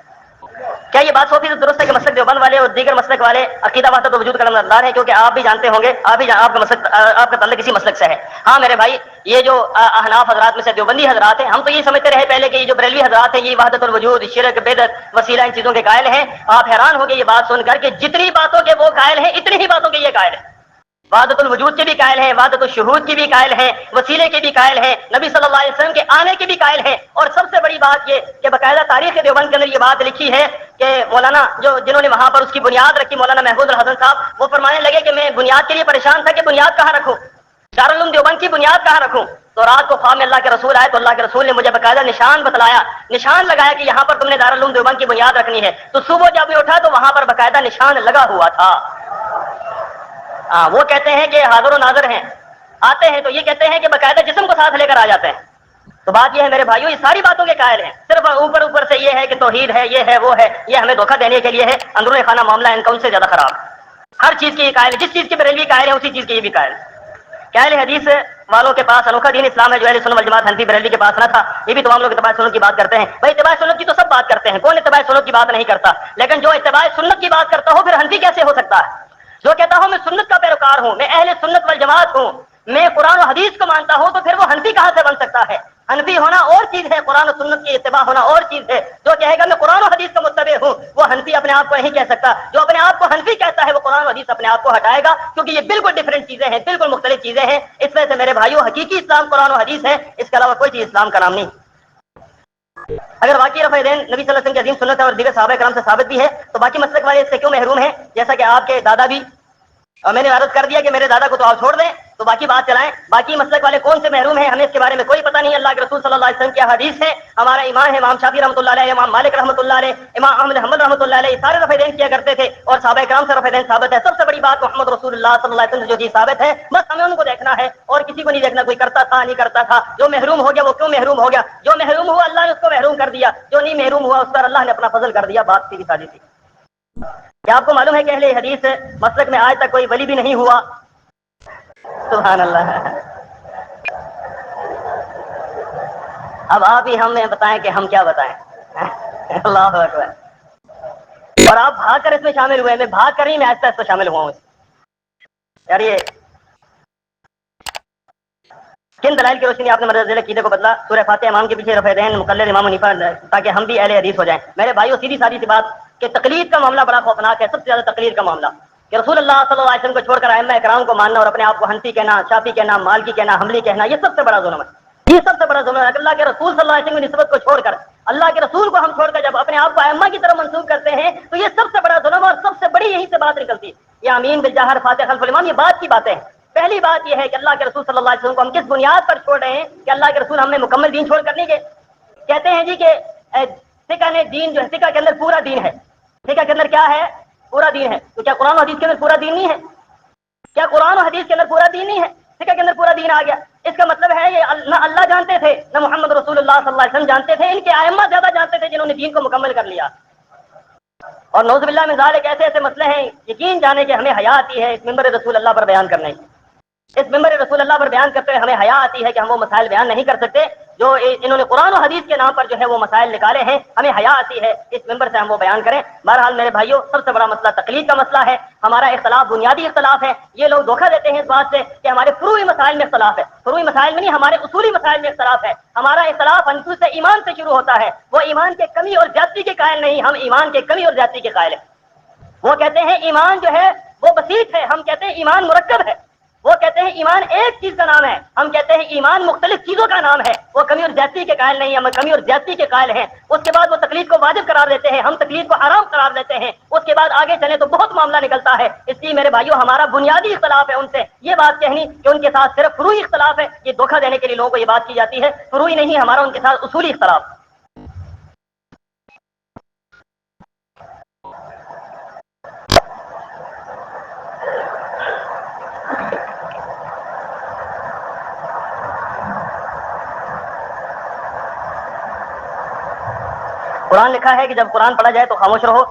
کیا یہ بات 100% درست ہے کہ مسلک دیوبند والے اور دیگر مسلک والے عقیدہ وحدت وجود کا نمبردار ہیں؟ کیونکہ آپ بھی جانتے ہوں گے, آپ کا مسلک, آپ کا تعلق کسی مسلک سے ہے. ہاں میرے بھائی, یہ جو احناف حضرات میں سے دیوبندی حضرات ہیں, ہم تو یہ سمجھتے رہے پہلے کہ یہ جو بریلوی حضرات ہیں یہ وحدت الوجود, شرک, بدعت, وسیلہ, ان چیزوں کے قائل ہیں. آپ حیران ہو گے یہ بات سن کر کہ جتنی باتوں کے وہ قائل ہیں اتنی ہی باتوں کے یہ قائل ہیں. وحدت الوجود کے بھی قائل ہیں, وحدت الشہود کی بھی قائل ہیں, وسیلے کے بھی قائل ہیں, نبی صلی اللہ علیہ وسلم کے آنے کے بھی قائل ہیں. اور سب سے بڑی بات یہ کہ باقاعدہ تاریخ دیوبند کے اندر یہ بات لکھی ہے کہ مولانا جنہوں نے وہاں پر اس کی بنیاد رکھی, مولانا محمود الحسن صاحب, وہ فرمانے لگے کہ میں بنیاد کے لیے پریشان تھا کہ بنیاد کہاں رکھوں, دارالعلوم دیوبند کی بنیاد کہاں رکھوں. تو رات کو خواب میں اللہ کے رسول آئے, تو اللہ کے رسول نے مجھے باقاعدہ نشان بتلایا, نشان لگایا کہ یہاں پر تم نے دارالعلوم دیوبند کی بنیاد رکھنی ہے. تو صبح جب میں اٹھا تو وہاں پر باقاعدہ نشان لگا ہوا تھا. وہ کہتے ہیں کہ حاضر و ناظر ہیں, آتے ہیں تو یہ کہتے ہیں کہ باقاعدہ جسم کو ساتھ لے کر آ جاتے ہیں. تو بات یہ ہے میرے بھائیو, یہ ساری باتوں کے قائل ہیں. صرف اوپر سے یہ ہے کہ توحید ہے, یہ ہے, وہ ہے, یہ ہمیں دھوکہ دینے کے لیے ہے. اندرون خانہ معاملہ ان کا ان سے زیادہ خراب. ہر چیز کے یہ قائل ہے, جس چیز کے بریلوی قائل ہے اسی چیز کے یہ بھی قائل ہے. کہ اہل حدیث والوں کے پاس انوکھا دین اسلام ہے جو اہل سنت والجماعت حنفی بریلوی کے پاس نہ تھا. یہ بھی تمام لوگ اتباع سنت کی بات کرتے ہیں. بھائی اتباع سنت کی تو سب بات کرتے ہیں, کون اتباع سنت کی بات نہیں کرتا؟ لیکن جو اتباع سنت کی بات کرتا ہو پھر حنفی کیسے ہو سکتا ہے؟ جو کہتا ہوں میں سنت کا پیروکار ہوں, میں اہل سنت والجماعت ہوں, میں قرآن و حدیث کو مانتا ہوں, تو پھر وہ حنفی کہاں سے بن سکتا ہے؟ حنفی ہونا اور چیز ہے, قرآن و سنت کی اتباع ہونا اور چیز ہے. جو کہے گا میں قرآن و حدیث کا متبع ہوں, وہ حنفی اپنے آپ کو نہیں کہہ سکتا. جو اپنے آپ کو حنفی کہتا ہے وہ قرآن و حدیث اپنے آپ کو ہٹائے گا, کیونکہ یہ بالکل ڈفرینٹ چیزیں ہیں, بالکل مختلف چیزیں ہیں. اس وجہ سے میرے بھائیوں, حقیقی اسلام قرآن و حدیث ہے, اس کے علاوہ کوئی چیز اسلام کا نام نہیں. اگر واقعی رفع دین نبی صلی اللہ علیہ وسلم کی عظیم سنت ہے اور دیگر صحابہ کرام سے ثابت بھی ہے, تو باقی مسلک والے اس سے کیوں محروم ہیں؟ جیسا کہ آپ کے دادا بھی, اور میں نے عرض کر دیا کہ میرے دادا کو تو آپ چھوڑ دیں, تو باقی بات چلائیں. باقی مسلک والے کون سے محروم ہیں ہمیں اس کے بارے میں کوئی پتہ نہیں. اللہ کے رسول صلی اللہ علیہ وسلم کی حدیث ہے, ہمارا ایمان ہے. امام شافعی رحمۃ اللہ علیہ, امام مالک رحمۃ اللہ علیہ, امام احمد حنبل رحمۃ اللہ علیہ, سارے رفع دین کیا کرتے تھے اور صحابہ کرام سے رفع دین ثابت ہے. سب سے بڑی بات محمد رسول اللہ صلی اللہ علیہ وسلم سے جو چیز ثابت ہے, بس ہمیں ان کو دیکھنا ہے اور کسی کو نہیں دیکھنا. کوئی کرتا تھا نہیں کرتا تھا, جو محروم ہو گیا وہ کیوں محروم ہو گیا, جو محروم ہوا اللہ نے اس کو محروم کر دیا, جو نہیں محروم ہوا اس پر اللہ نے اپنا فضل کر دیا. بات سیدھی سادی تھی. کیا آپ کو معلوم ہے کہ اہل حدیث مسلک میں آج تک کوئی ولی بھی نہیں ہوا؟ سبحان اللہ. اب آپ ہی ہمیں بتائیں کہ ہم کیا بتائیں. اللہ اکبر. اور آپ بھاگ کر اس میں شامل ہوئے, میں بھاگ کر ہی میں آہستہ آہستہ شامل ہوا ہوں. یار یہ کن دلائل کی روشنی آپ نے مرد ذیل عقیدے کو بدلا؟ سورہ فاتحہ امام کے پیچھے رفع دین مقلد امام حنیفہ, تاکہ ہم بھی اہل حدیث ہو جائیں. میرے بھائیو, سیدھی سادی سی بات کہ تقلید کا معاملہ بڑا خوفناک ہے, سب سے زیادہ تقلید کا معاملہ. کہ رسول اللہ صلی اللہ علیہ وسلم کو چھوڑ کر ائمہ کرام کو ماننا اور اپنے آپ کو حنفی کہنا, شافعی کہنا, مالکی کہنا, حنبلی کہنا, یہ سب سے بڑا ظلم ہے. یہ سب سے بڑا ظلم ہے. اللہ کے رسول صلی اللہ علیہ وسلم کی نسبت کو چھوڑ کر, اللہ کے رسول کو ہم چھوڑ کر جب اپنے آپ کو ائمہ کی طرف منسوب کرتے ہیں, تو یہ سب سے بڑا ظلم اور سب سے بڑی یہیں سے بات نکلتی ہے. یہ امین بالجہر فاتح خلف الامام, یہ بات کی باتیں ہیں. پہلی بات یہ ہے کہ اللہ کے رسول صلی اللہ علیہ وسلم کو ہم کس بنیاد پر چھوڑ رہے ہیں کہ اللہ کے رسول ہمیں مکمل دین چھوڑ کر نہیں گئے. کہتے ہیں جی کہ فقہ نے دین جو ہے, فقہ کے اندر پورا دین ہے. فقہ کے اندر کیا ہے؟ پورا دین ہے. تو کیا قرآن و حدیث کے اندر پورا دین نہیں ہے؟ کیا قرآن و حدیث کے اندر پورا دین نہیں ہے؟ فقہ کے اندر پورا دین آ گیا. اس کا مطلب ہے یہ نہ اللہ جانتے تھے نہ محمد رسول اللہ صلی اللہ علیہ وسلم جانتے تھے, ان کے ائمہ زیادہ جانتے تھے جنہوں نے دین کو مکمل کر لیا. اور نعوذ باللہ من ذالک ایسے ایسے مسئلے ہیں, یقین جانے کہ ہمیں حیا آتی ہے اس منبر رسول اللہ پر بیان کرنے کی. اس منبر رسول اللہ پر بیان کرتے ہوئے ہمیں حیا آتی ہے کہ ہم وہ مسائل بیان نہیں کر سکتے جو انہوں نے قرآن و حدیث کے نام پر جو ہے وہ مسائل نکالے ہیں. ہمیں حیا آتی ہے اس منبر سے ہم وہ بیان کریں. بہرحال میرے بھائیوں, سب سے بڑا مسئلہ تقلید کا مسئلہ ہے. ہمارا اختلاف بنیادی اختلاف ہے. یہ لوگ دھوکہ دیتے ہیں اس بات سے کہ ہمارے فروعی مسائل میں اختلاف ہے. فروعی مسائل میں نہیں, ہمارے اصولی مسائل میں اختلاف ہے. ہمارا اختلاف انفس ایمان سے شروع ہوتا ہے. وہ ایمان کے کمی اور زیادتی کے قائل نہیں, ہم ایمان کے کمی اور زیادتی کے قائل ہیں. وہ کہتے ہیں ایمان جو ہے وہ بسیط ہے, ہم کہتے ہیں ایمان مرکب ہے. وہ کہتے ہیں ایمان ایک چیز کا نام ہے, ہم کہتے ہیں ایمان مختلف چیزوں کا نام ہے. وہ کمی اور زیادتی کے قائل نہیں, ہم کمی اور زیادتی کے قائل ہیں. اس کے بعد وہ تقلید کو واجب قرار دیتے ہیں, ہم تقلید کو حرام قرار دیتے ہیں. اس کے بعد آگے چلے تو بہت معاملہ نکلتا ہے. اس لیے میرے بھائیوں, ہمارا بنیادی اختلاف ہے ان سے. یہ بات کہنی کہ ان کے ساتھ صرف فروعی اختلاف ہے, یہ دھوکہ دینے کے لیے لوگوں کو یہ بات کی جاتی ہے. فروعی نہیں, ہمارا ان کے ساتھ اصولی اختلاف. قرآن لکھا ہے کہ جب قرآن پڑھا جائے تو خاموش رہو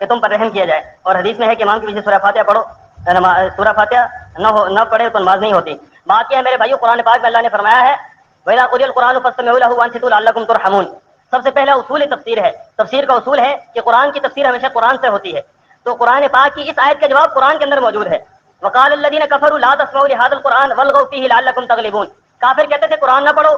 کہ تم پر رحم کیا جائے. اور حدیث میں ہے کہ امام کے پیچھے سورہ فاتحہ پڑھو, سورہ فاتحہ نہ پڑھے تو نماز نہیں ہوتی. بات یہ ہے میرے بھائیوں, قرآن پاک میں اللہ نے فرمایا ہے وَإِذَا قُرِئَ الْقُرْآنُ فَاسْتَمِعُوا لَهُ وَأَنصِتُوا لَعَلَّكُمْ تُرْحَمُونَ. سب سے پہلا اصول تفسیر ہے. تفسیر کا اصول ہے کہ قرآن کی تفسیر ہمیشہ قرآن سے ہوتی ہے. تو قرآن پاک کی اس آیت کا جواب قرآن کے اندر موجود ہے. وَقَالَ الَّذِينَ كَفَرُوا لَا تَسْمَعُوا لِهَذَا الْقُرْآنِ وَالْغَوْا فِيهِ لَعَلَّكُمْ تَغْلِبُونَ. کافر کہتے تھے قرآن نہ پڑھو,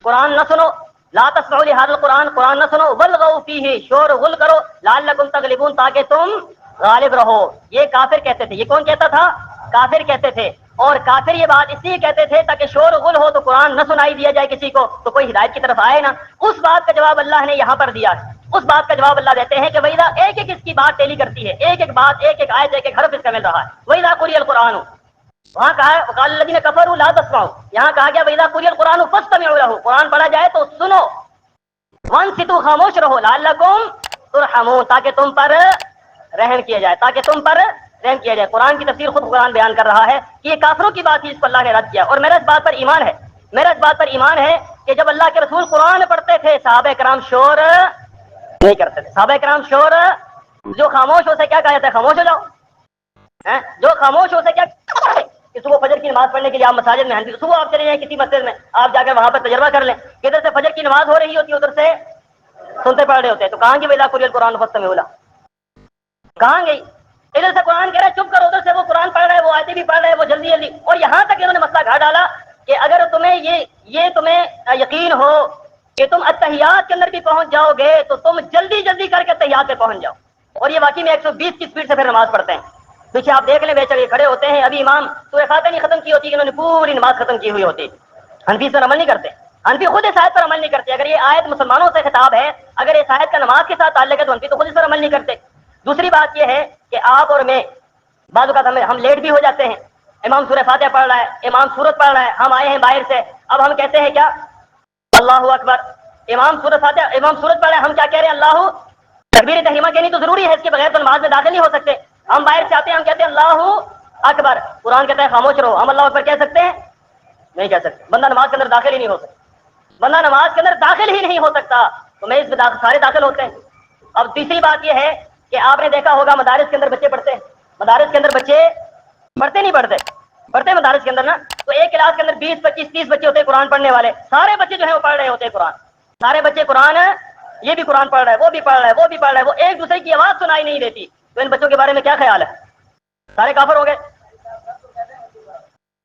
قرآن نہ سنو, لا تسمعوا لهذا القرآن, قرآن نہ سنو, والغوا فیہ, شور غل کرو, لعلکم تغلبون, تاکہ تم غالب رہو. یہ کافر کہتے تھے. یہ کون کہتا تھا؟ کافر کہتے تھے. اور کافر یہ بات اس لیے کہتے تھے تاکہ شور غل ہو تو قرآن نہ سنائی دیا جائے کسی کو, تو کوئی ہدایت کی طرف آئے نا. اس بات کا جواب اللہ نے یہاں پر دیا ہے. اس بات کا جواب اللہ دیتے ہیں کہ وَإِذَا ایک ایک اس کی بات ٹیلی کرتی ہے, ایک ایک بات, ایک ایک آیت, ایک ایک حرف اس کا مل رہا ہے. وَإِذَا قُرِئَ الْقُرْآنُ, وہاں کہا ہے وَقَالَ الَّذِينَ كَفَرُوا لَا تَسْمَعُوا, یہاں کہا گیا وَإِذَا قُرِئَ الْقُرْآنُ فَاسْتَمِعُوا لَهُ, قرآن پڑھا جائے تو سنو, وَانصِتُوا, خاموش رہو, لَعَلَّكُمْ تُرْحَمُونَ, تاکہ تم پر رحم کیا جائے, تاکہ تم پر رحم کیا جائے. قرآن کی تفسیر خود قرآن بیان کر رہا ہے کہ یہ کافروں کی بات ہی اس کو اللہ نے رد کیا. اور میرا اس بات پر ایمان ہے, میرا اس بات پر ایمان ہے کہ جب اللہ کے رسول قرآن پڑھتے تھے صحابہ کرام شور نہیں کرتے تھے. صحابہ کرام شور, جو خاموش ہو سے کیا کہا جاتا ہے, خاموش ہو جاؤ. جو خاموش ہو سے کیا کہ صبح فجر کی نماز پڑھنے کے لیے آپ مساجد میں ہیں, صبح آپ چلے جائیں کسی مسجد میں, آپ جا کر وہاں پر تجربہ کر لیں کہ ادھر سے فجر کی نماز ہو رہی ہوتی ہے, ادھر سے سنتے پڑھ رہے ہوتے ہیں. تو کہاں گی وَإِذَا قُرِئَ الْقُرْآنُ فَاسْتَمِعُوا لَهُ, کہاں گئی؟ ادھر سے قرآن کہہ رہا ہے چپ کرو, ادھر سے وہ قرآن پڑھ رہا ہے, وہ آیتیں بھی پڑھ رہے ہیں, وہ جلدی جلدی. اور یہاں تک انہوں نے مسئلہ گھا ڈالا کہ اگر تمہیں یہ تمہیں یقین ہو کہ تم اتحیات کے اندر بھی پہنچ جاؤ گے تو تم جلدی جلدی کر کے اتحیات پہ پہنچ جاؤ. اور یہ واقعی میں 120 کی سپیڈ سے پھر نماز پڑھتے ہیں. پیچھے آپ دیکھ لیں, بیچارے کھڑے ہوتے ہیں, ابھی امام سورہ فاتحہ نہیں ختم کی ہوتی کہ انہوں نے پوری نماز ختم کی ہوئی ہوتی. حنفی اس پر عمل نہیں کرتے, حنفی خود اس آیت پر عمل نہیں کرتے. اگر یہ آیت مسلمانوں سے خطاب ہے, اگر اس آیت کا نماز کے ساتھ تعلق ہے تو حنفی تو خود اس پر عمل نہیں کرتے. دوسری بات یہ ہے کہ آپ اور میں بعض اوقات ہم لیٹ بھی ہو جاتے ہیں. امام سورہ فاتحہ پڑھ رہا ہے, امام سورت پڑھ رہا ہے, ہم آئے ہیں باہر سے, اب ہم کہتے ہیں کیا اللہ اکبر. امام سورہ فاتحہ, امام سورت پڑھ رہا ہے, ہم کیا کہہ رہے ہیں اللہ, تکبیر تحریمہ کہنی تو ضروری ہے, اس کے بغیر تو نماز میں داخل نہیں ہو سکتے. ہم باہر سے آتے ہیں, ہم کہتے ہیں اللہ اکبر, قرآن کہتا ہے خاموش رہو. ہم اللہ اکبر کہہ سکتے ہیں؟ نہیں کہہ سکتے. بندہ نماز کے اندر داخل ہی نہیں ہو سکتا, بندہ نماز کے اندر داخل ہی نہیں ہو سکتا. تو میں اس میں سارے داخل ہوتے ہیں. اب تیسری بات یہ ہے کہ آپ نے دیکھا ہوگا مدارس کے اندر بچے پڑھتے ہیں, مدارس کے اندر بچے پڑھتے نہیں پڑھتے مدارس کے اندر نا, تو ایک کلاس کے اندر 20 25 30 بچے ہوتے ہیں قرآن پڑھنے والے. سارے بچے جو ہیں وہ پڑھ رہے ہوتے ہیں قرآن, سارے بچے قرآن, یہ بھی قرآن پڑھ رہا ہے, وہ بھی پڑھ رہا ہے, وہ بھی پڑھ رہا ہے, وہ ایک دوسرے کی آواز سنائی نہیں دیتی. تو ان بچوں کے بارے میں کیا خیال ہے؟ سارے کافر ہو گئے.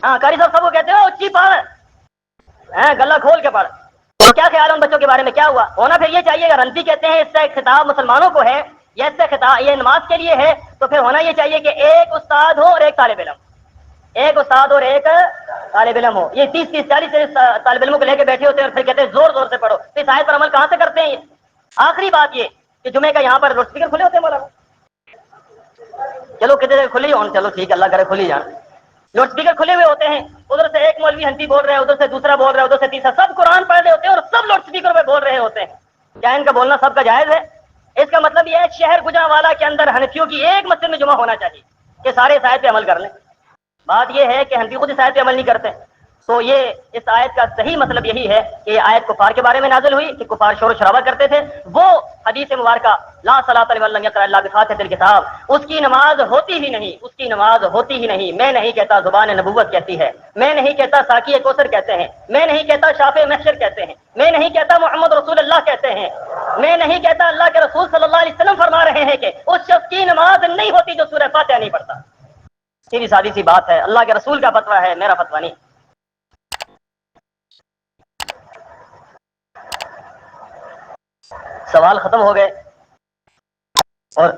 ہاں قاری صاحب سب کو کہتے ہیں اچھی پڑھ, گلا کھول کے پڑھ. تو کیا خیال ہے ان بچوں کے بارے میں؟ کیا ہوا ہونا پھر یہ چاہیے, اگر حنفی کہتے ہیں اس سے خطاب مسلمانوں کو ہے, یا اس سے خطاب یہ نماز کے لیے ہے, تو پھر ہونا یہ چاہیے کہ ایک استاد ہو اور ایک طالب علم, ایک استاد اور ایک طالب علم ہو. یہ 30 40 طالب علموں کو لے کے بیٹھے ہوتے ہیں اور پھر کہتے ہیں زور زور سے پڑھو. تو اس آیت پر عمل کہاں سے کرتے ہیں؟ آخری بات یہ کہ جمعے کا یہاں پر لاؤڈ اسپیکر کھلے ہوتے ہیں مولانا, چلو کتنے کھلی ہوں, چلو ٹھیک ہے اللہ کرے کھلی جان, لاؤڈ اسپیکر کھلے ہوئے ہوتے ہیں, ادھر سے ایک مولوی حنفی بول رہا ہے, ادھر سے دوسرا بول رہا ہے, ادھر سے تیسرا, سب قرآن پڑھ رہے ہوتے ہیں اور سب لاؤڈ اسپیکر پہ بول رہے ہوتے ہیں. کیا ان کا بولنا سب کا جائز ہے؟ اس کا مطلب یہ ہے شہر گجرانوالہ کے اندر حنفیوں کی ایک مسجد میں جمعہ ہونا چاہیے کہ سارے اس آیت پہ عمل کر لیں. بات یہ ہے کہ ہم بھی خود اس آیت پہ عمل نہیں کرتے. تو یہ اس آیت کا صحیح مطلب یہی ہے کہ یہ آیت کفار کے بارے میں نازل ہوئی کہ کفار شور و شرابہ کرتے تھے. وہ حدیث مبارکہ لا صلاۃ لمن لم یقرأ الا بفاتحۃ الکتاب، اس کی نماز ہوتی ہی نہیں، اس کی نماز ہوتی ہی نہیں. میں نہیں کہتا زبان نبوت کہتی ہے، میں نہیں کہتا ساقی کوثر کہتے ہیں، میں نہیں کہتا شافع محشر کہتے ہیں، میں نہیں کہتا محمد رسول اللہ کہتے ہیں، میں نہیں کہتا اللہ کے رسول صلی اللہ علیہ وسلم فرما رہے ہیں کہ اس شخص کی نماز نہیں ہوتی جو سورہ فاتحہ نہیں پڑھتا. سیدھی سادی سی بات ہے، اللہ کے رسول کا فتویٰ ہے، میرا فتویٰ نہیں. سوال ختم ہو گئے. اور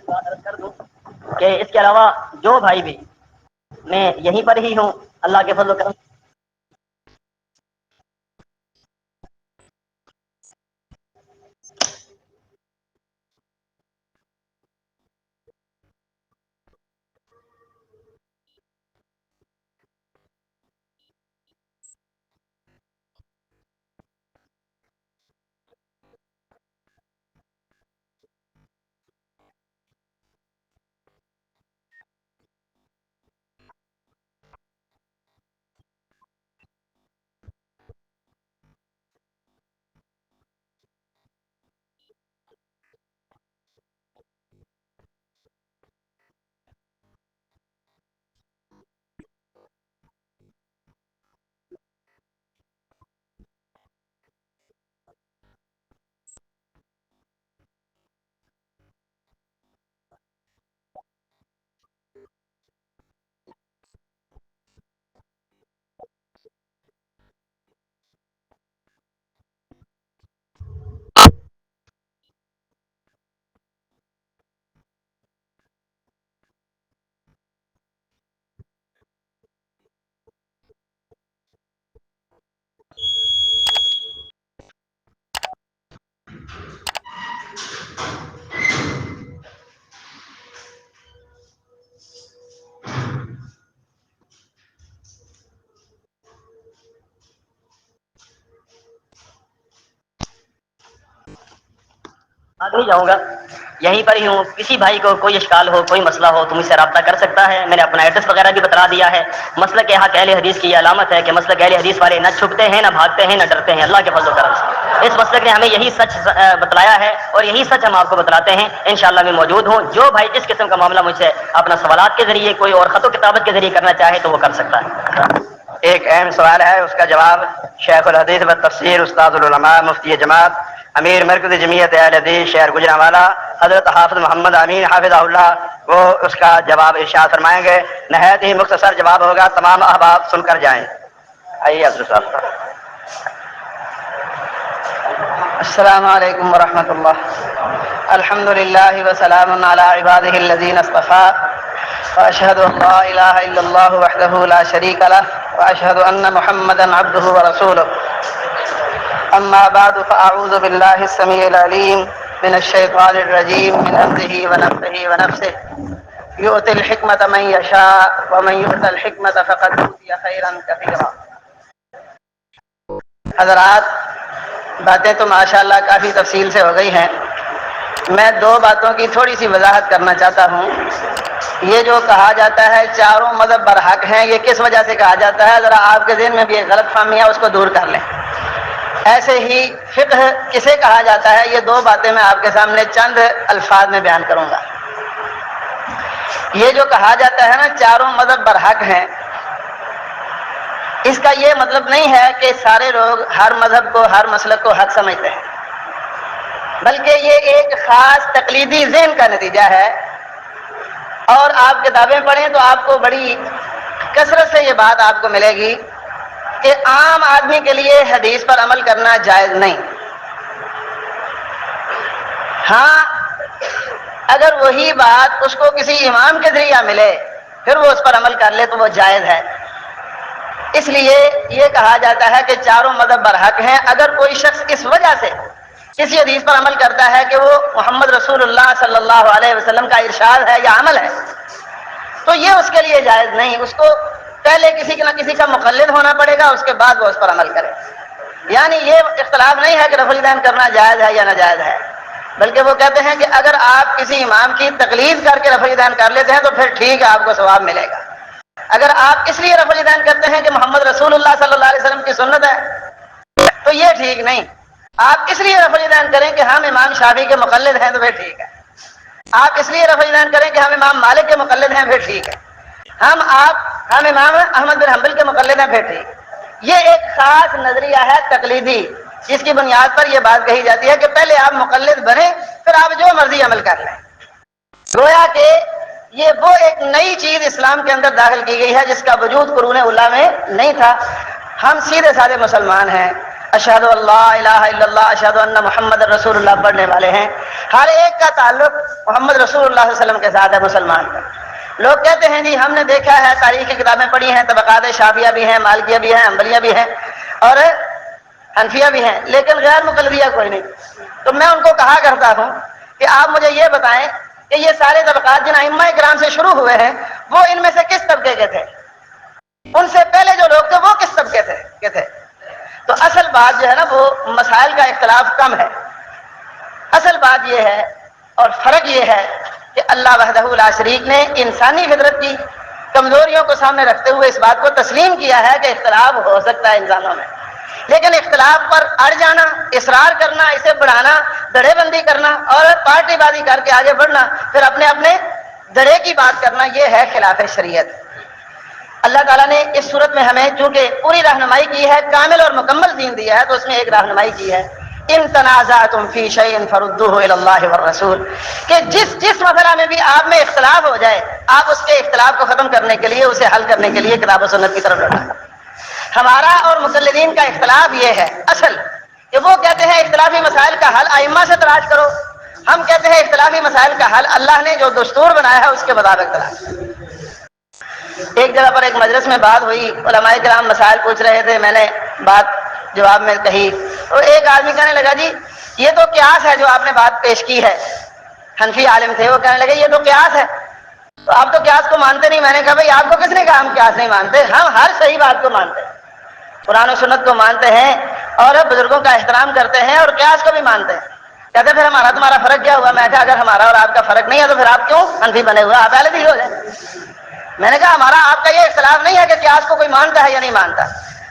بات عرض کر دوں کہ اس کے علاوہ جو بھائی بھی، میں یہیں پر ہی ہوں اللہ کے فضل و کرم. آج نہیں جاؤں گا، یہیں پر ہی ہوں. کسی بھائی کو کوئی اشکال ہو، کوئی مسئلہ ہو تو مجھ سے رابطہ کر سکتا ہے. میں نے اپنا ایڈریس وغیرہ بھی بتلا دیا ہے. مسلک حق اہل حدیث کی یہ علامت ہے کہ مسلک اہل حدیث والے نہ چھپتے ہیں، نہ بھاگتے ہیں، نہ ڈرتے ہیں. اللہ کے فضل و کرم سے اس مسلک نے ہمیں یہی سچ بتلایا ہے اور یہی سچ ہم آپ کو بتلاتے ہیں. انشاءاللہ میں موجود ہوں. جو بھائی جس قسم کا معاملہ مجھ سے اپنا سوالات کے ذریعے کوئی اور خط و کتابت کے ذریعے کرنا چاہے تو وہ کر سکتا ہے. ایک اہم سوال ہے، اس کا جواب شیخ الحدیث و تفسیر استاد العلماء مفتی جماعت امیر مرکز جمعیت اہل حدیث شہر گجرانوالہ حضرت حافظ محمد امین حافظہ اللہ وہ اس کا جواب ارشاد فرمائیں گے. نہایت ہی مختصر جواب ہوگا، تمام احباب سن کر جائیں. آئیے حضرت صاحب. السلام علیکم ورحمۃ اللہ. الحمد للہ وسلام علی عبادہ الذین اصطفیٰ واشهد ان لا اله الا الله وحده لا شريك له واشهد ان محمدا عبده ورسوله. اما بعد فاعوذ بالله السميع العليم من الشيطان الرجيم من همزه ونفخه ونفسه. يؤتي الحكمة من يشاء ومن يؤت الحكمة فقد أوتي خيرا كثيرا. حضرات، باتیں تو ماشاءاللہ کافی تفصیل سے ہو گئی ہیں. میں دو باتوں کی تھوڑی سی وضاحت کرنا چاہتا ہوں. یہ جو کہا جاتا ہے چاروں مذہب برحق ہیں، یہ کس وجہ سے کہا جاتا ہے؟ ذرا آپ کے ذہن میں بھی ایک غلط فہمی ہے، اس کو دور کر لیں. ایسے ہی فقہ کسے کہا جاتا ہے؟ یہ دو باتیں میں آپ کے سامنے چند الفاظ میں بیان کروں گا. یہ جو کہا جاتا ہے نا چاروں مذہب برحق ہیں، اس کا یہ مطلب نہیں ہے کہ سارے لوگ ہر مذہب کو، ہر مسلک کو حق سمجھتے ہیں، بلکہ یہ ایک خاص تقلیدی ذہن کا نتیجہ ہے. اور آپ کتابیں پڑھیں تو آپ کو بڑی کثرت سے یہ بات آپ کو ملے گی کہ عام آدمی کے لیے حدیث پر عمل کرنا جائز نہیں. ہاں، اگر وہی بات اس کو کسی امام کے ذریعہ ملے پھر وہ اس پر عمل کر لے تو وہ جائز ہے. اس لیے یہ کہا جاتا ہے کہ چاروں مذہب برحق ہیں. اگر کوئی شخص اس وجہ سے کسی حدیث پر عمل کرتا ہے کہ وہ محمد رسول اللہ صلی اللہ علیہ وسلم کا ارشاد ہے یا عمل ہے تو یہ اس کے لیے جائز نہیں. اس کو پہلے کسی نہ کسی کا مقلد ہونا پڑے گا، اس کے بعد وہ اس پر عمل کرے. یعنی یہ اختلاف نہیں ہے کہ رفع الیدین کرنا جائز ہے یا ناجائز ہے. بلکہ وہ کہتے ہیں کہ اگر آپ کسی امام کی تقلید کر کے رفع الیدین کر لیتے ہیں تو پھر ٹھیک ہے، آپ کو ثواب ملے گا۔ اگر آپ اس لیے رفع الیدین کرتے ہیں کہ محمد رسول اللہ صلی اللہ علیہ وسلم کی سنت ہے تو یہ ٹھیک نہیں۔ آپ اس لیے رفع الیدین کریں کہ ہم امام شافعی کے مقلد ہیں تو پھر ٹھیک ہے۔ آپ اس لیے رفع الیدین کریں کہ ہم امام مالک کے مقلد ہیں پھر ٹھیک ہے۔ ہم امام احمد بن حنبل کے مقلد ہیں پھر ٹھیک۔ یہ ایک خاص نظریہ ہے تقلیدی، جس کی بنیاد پر یہ بات کہی جاتی ہے کہ پہلے آپ مقلد بنیں پھر آپ جو مرضی عمل کر لیں۔ گویا کہ یہ وہ ایک نئی چیز اسلام کے اندر داخل کی گئی ہے جس کا وجود قرون اولیٰ میں نہیں تھا۔ ہم سیدھے سادے مسلمان ہیں، اشہد اللہ الہ الا اللہ اشہد ان محمد رسول اللہ پڑھنے والے ہیں۔ ہر ایک کا تعلق محمد رسول اللہ صلی اللہ علیہ وسلم کے ساتھ ہے مسلمان کا۔ لوگ کہتے ہیں جی ہم نے دیکھا ہے، تاریخ کی کتابیں پڑھی ہیں، طبقات شافعیہ بھی ہیں، مالکیہ بھی ہیں، حنبلیہ بھی ہیں اور حنفیہ بھی ہیں، لیکن غیر مقلدیہ کوئی نہیں۔ تو میں ان کو کہا کرتا ہوں کہ آپ مجھے یہ بتائیں کہ یہ سارے طبقات جن ائمہ کرام سے شروع ہوئے ہیں وہ ان میں سے کس طبقے کے تھے؟ ان سے پہلے جو لوگ تھے وہ کس طبقے کے تھے؟ تو اصل بات جو ہے نا وہ مسائل کا اختلاف کم ہے۔ اصل بات یہ ہے اور فرق یہ ہے کہ اللہ وحدہ لا شریک نے انسانی فطرت کی کمزوریوں کو سامنے رکھتے ہوئے اس بات کو تسلیم کیا ہے کہ اختلاف ہو سکتا ہے انسانوں میں، لیکن اختلاف پر اڑ جانا، اصرار کرنا، اسے بڑھانا، دھڑے بندی کرنا اور پارٹی بازی کر کے آگے بڑھنا، پھر اپنے دھڑے کی بات کرنا، یہ ہے خلاف شریعت۔ اللہ تعالیٰ نے اس صورت میں ہمیں چونکہ پوری رہنمائی کی ہے، کامل اور مکمل دین دیا ہے، تو اس میں ایک رہنمائی کی ہے ان تنازعتم فی شیء فردوہ الی اللہ والرسول، کہ جس مسئلہ میں بھی آپ میں اختلاف ہو جائے آپ اس کے اختلاف کو ختم کرنے کے لیے، اسے حل کرنے کے لیے کتاب و سنت کی طرف لوٹائیں۔ ہمارا اور مقلدین کا اختلاف یہ ہے اصل کہ وہ کہتے ہیں اختلافی مسائل کا حل ائمہ سے تلاش کرو، ہم کہتے ہیں اختلافی مسائل کا حل اللہ نے جو دستور بنایا ہے اس کے مطابق تلاش کرو۔ ایک جگہ پر ایک مجلس میں بات ہوئی، علماء کرام مسائل پوچھ رہے تھے، میں نے بات جواب میں کہی تو ایک آدمی کہنے لگا جی یہ تو قیاس ہے جو آپ نے بات پیش کی ہے، حنفی عالم تھے، وہ کہنے لگے یہ تو قیاس ہے، تو آپ تو قیاس کو مانتے نہیں۔ میں نے کہا بھائی آپ کو کس نے کہا ہم قیاس نہیں مانتے؟ ہم ہر صحیح بات کو مانتے ہیں، قرآن و سنت کو مانتے ہیں اور بزرگوں کا احترام کرتے ہیں اور قیاس کو بھی مانتے ہیں۔ کہتے پھر ہمارا تمہارا فرق کیا ہوا؟ میں کہا اگر ہمارا اور آپ کا فرق نہیں ہے تو پھر آپ کیوں حنفی بنے ہوئے؟ آپ پہلے بھی ہو جائیں۔ میں نے کہا ہمارا آپ کا یہ اختلاف نہیں ہے کہ قیاس کو کوئی مانتا ہے یا نہیں مانتا،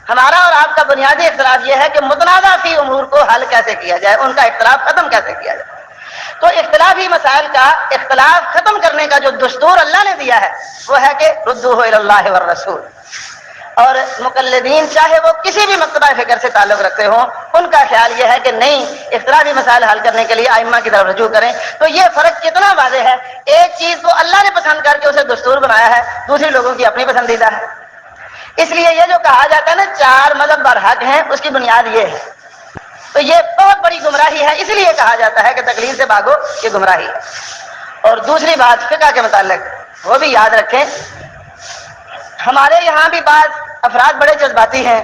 ہمارا اور آپ کا بنیادی اختلاف یہ ہے کہ متنازع فی امور کو حل کیسے کیا جائے، ان کا اختلاف ختم کیسے کیا جائے۔ تو اختلافی مسائل کا اختلاف ختم کرنے کا جو دستور اللہ نے دیا ہے وہ ہے کہ ردوہ الی اللہ والرسول۔ اور مقلدین چاہے وہ کسی بھی مکتبہ فکر سے تعلق رکھتے ہوں، ان کا خیال یہ ہے کہ نہیں، اختلافی مسائل حل کرنے کے لیے ائمہ کی طرف رجوع کریں۔ تو یہ فرق کتنا واضح ہے، ایک چیز کو اللہ نے پسند کر کے اسے دستور بنایا ہے، دوسری لوگوں کی اپنی پسندیدہ ہے۔ اس لیے یہ جو کہا جاتا ہے نا چار مذہب برحق ہیں، اس کی بنیاد یہ ہے۔ تو یہ بہت بڑی گمراہی ہے، اس لیے کہا جاتا ہے کہ تقلید سے بھاگو، یہ گمراہی ہے۔ اور دوسری بات فقہ کے متعلق وہ بھی یاد رکھیں، ہمارے یہاں بھی بعض افراد بڑے جذباتی ہیں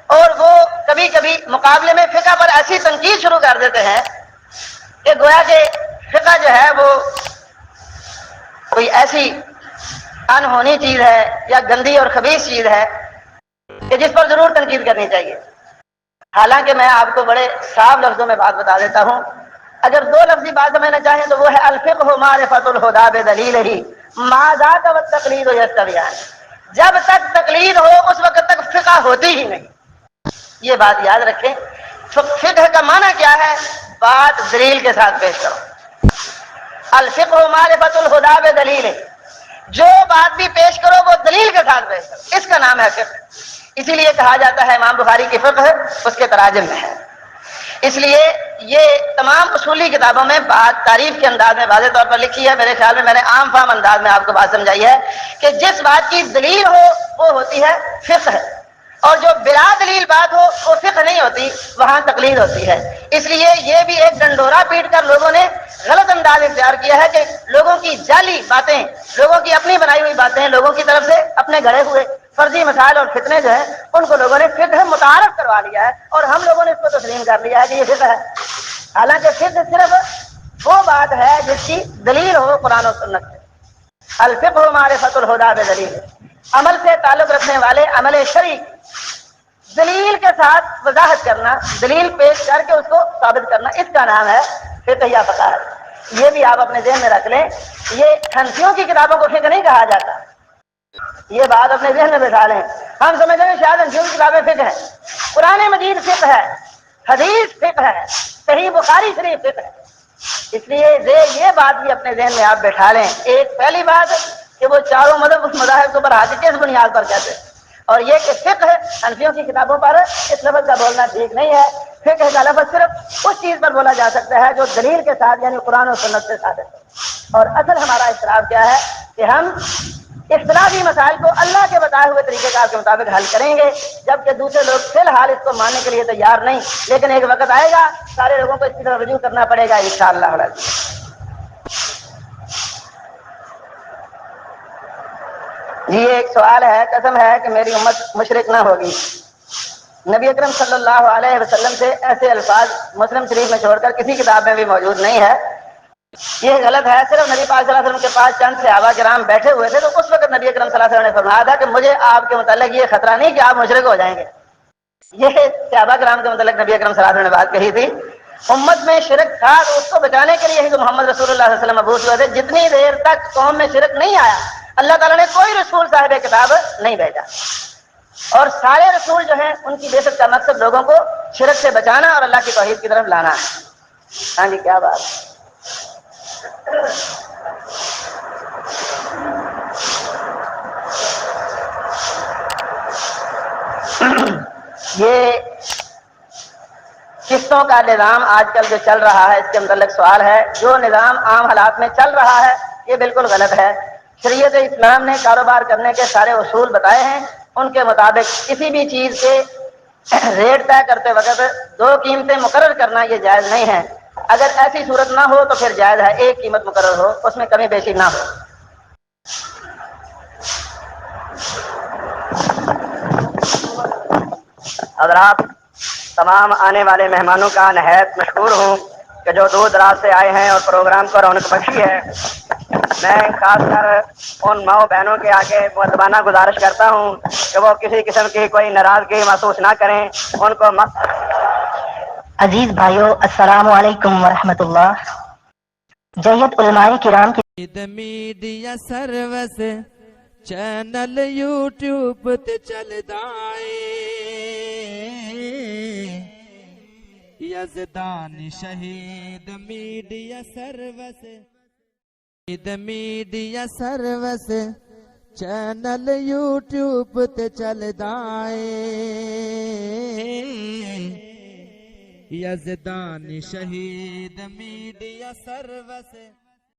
اور وہ کبھی کبھی مقابلے میں فقہ پر ایسی تنقید شروع کر دیتے ہیں کہ گویا کہ فقہ جو ہے وہ کوئی ایسی انہونی چیز ہے یا گندی اور خبیث چیز ہے کہ جس پر ضرور تنقید کرنی چاہیے۔ حالانکہ میں آپ کو بڑے صاف لفظوں میں بات بتا دیتا ہوں، اگر دو لفظی بات سمجھنا چاہیں تو وہ ہے الفقہ معرفۃ الہدی بدلیلہ ما ذاک والتقلید یستویان۔ جب تک تقلید ہو اس وقت تک فقہ ہوتی ہی نہیں، یہ بات یاد رکھیں۔ فقہ کا معنی کیا ہے؟ بات دلیل کے ساتھ پیش کرو۔ الفقہ معرفۃ الہدی بدلیلہ، جو بات بھی پیش کرو وہ دلیل کے ساتھ پیش کرو، اس کا نام ہے فقہ۔ اسی لیے کہا جاتا ہے امام بخاری کی فقہ اس کے تراجم میں ہے۔ اس لیے یہ تمام اصولی کتابوں میں بات تعریف کے انداز میں واضح طور پر لکھی ہے۔ میرے خیال میں میں نے عام فہم انداز میں آپ کو بات سمجھائی ہے کہ جس بات کی دلیل ہو وہ ہوتی ہے فقہ، اور جو بلا دلیل بات ہو وہ فقہ نہیں ہوتی، وہاں تقلید ہوتی ہے۔ اس لیے یہ بھی ایک ڈنڈورا پیٹ کر لوگوں نے غلط انداز اختیار کیا ہے کہ لوگوں کی جعلی باتیں، لوگوں کی اپنی بنائی ہوئی باتیں، لوگوں کی طرف سے اپنے گھڑے ہوئے فرضی مسائل اور فتنے جو ہیں ان کو لوگوں نے فقہ متعارف کروا لیا ہے اور ہم لوگوں نے اس کو تسلیم کر لیا ہے کہ یہ فقہ ہے۔ حالانکہ فقہ صرف وہ بات ہے جس کی دلیل ہو قرآن و سنت سے۔ الفقہ معرفۃ الہدی بدلیل، عمل سے تعلق رکھنے والے عمل شرعی دلیل کے ساتھ وضاحت کرنا، دلیل پیش کر کے اس کو ثابت کرنا، اس کا نام ہے فقہ یا فقاہت، یہ بھی آپ اپنے ذہن میں رکھ لیں. یہ حنفیوں کی کتابوں کو فقہ نہیں کہا جاتا، یہ بات اپنے ذہن میں بٹھا لیں. ہم سمجھتے ہیں شاید حنفیوں کی کتابیں فقہ ہیں. قرآن مجید فقہ ہے، حدیث فقہ ہے، صحیح بخاری شریف فقہ ہے. اس لیے یہ بات بھی اپنے ذہن میں آپ بٹھا لیں. ایک پہلی بات کہ وہ چاروں مذہب اس مذاہب کے اوپر حاضر کس بنیاد پر کہتے ہیں، اور یہ کہ فقہ حنفیوں کی کتابوں پر اس لفظ کا بولنا ٹھیک نہیں ہے. فقہ کا لفظ صرف اس چیز پر بولا جا سکتا ہے جو دلیل کے ساتھ یعنی قرآن و سنت سے ثابت ہے. اور اصل ہمارا اختلاف کیا ہے کہ ہم اختلافی مسائل کو اللہ کے بتائے ہوئے طریقے کار کے مطابق حل کریں گے، جبکہ دوسرے لوگ فی الحال اس کو ماننے کے لیے تیار نہیں. لیکن ایک وقت آئے گا سارے لوگوں کو اس کی طرف رجوع کرنا پڑے گا انشاءاللہ. جی ایک سوال ہے، قسم ہے کہ میری امت مشرک نہ ہوگی. نبی اکرم صلی اللہ علیہ وسلم سے ایسے الفاظ مسلم شریف میں چھوڑ کر کسی کتاب میں بھی موجود نہیں ہے. یہ غلط ہے. صرف نبی پاک صلی اللہ علیہ وسلم کے پاس چند صحابہ کرام بیٹھے ہوئے تھے تو اس وقت نبی اکرم صلی اللہ علیہ وسلم نے فرمایا تھا کہ مجھے آپ کے متعلق یہ خطرہ نہیں کہ آپ مشرک ہو جائیں گے. یہ صحابہ کرام کے متعلق نبی اکرم صلی اللہ علیہ وسلم نے بات کہی تھی. امت میں شرک تھا تو اس کو بچانے کے لیے ہی تو محمد رسول اللہ صلی اللہ علیہ وسلم مبعوث ہوئے تھے. جتنی دیر تک قوم میں شرک نہیں آیا اللہ تعالیٰ نے کوئی رسول صاحب کتاب نہیں بھیجا. اور سارے رسول جو ہیں ان کی بعثت کا مقصد لوگوں کو شرک سے بچانا اور اللہ کی توحید کی طرف لانا ہے. ہاں جی کیا بات. یہ قسطوں کا نظام آج کل جو چل رہا ہے اس کے متعلق سوال ہے. جو نظام عام حالات میں چل رہا ہے یہ بالکل غلط ہے. شریعت اسلام نے کاروبار کرنے کے سارے اصول بتائے ہیں. ان کے مطابق کسی بھی چیز کے ریٹ طے کرتے وقت دو قیمتیں مقرر کرنا یہ جائز نہیں ہے. اگر ایسی صورت نہ ہو تو پھر جائز ہے ایک قیمت مقرر ہو، اس میں کمی بیشی نہ ہو. حضرات تمام آنے والے مہمانوں کا نہایت مشکور ہوں کہ جو دور دراز سے آئے ہیں اور پروگرام کو رونق بخشی ہے. میں خاص کر ان ماؤں بہنوں کے آگے مؤدبانہ گزارش کرتا ہوں کہ وہ کسی قسم کی کوئی ناراضگی محسوس نہ کریں. ان کو عزیز بھائیو السلام علیکم ورحمۃ اللہ. جیت علماء کرام کی میڈیا سروس چینل یوٹیوب تے چلدا اے یزدان شہید میڈیا سروس چینل یوٹیوب تے چلدا اے یزدان شہید میڈیا سروس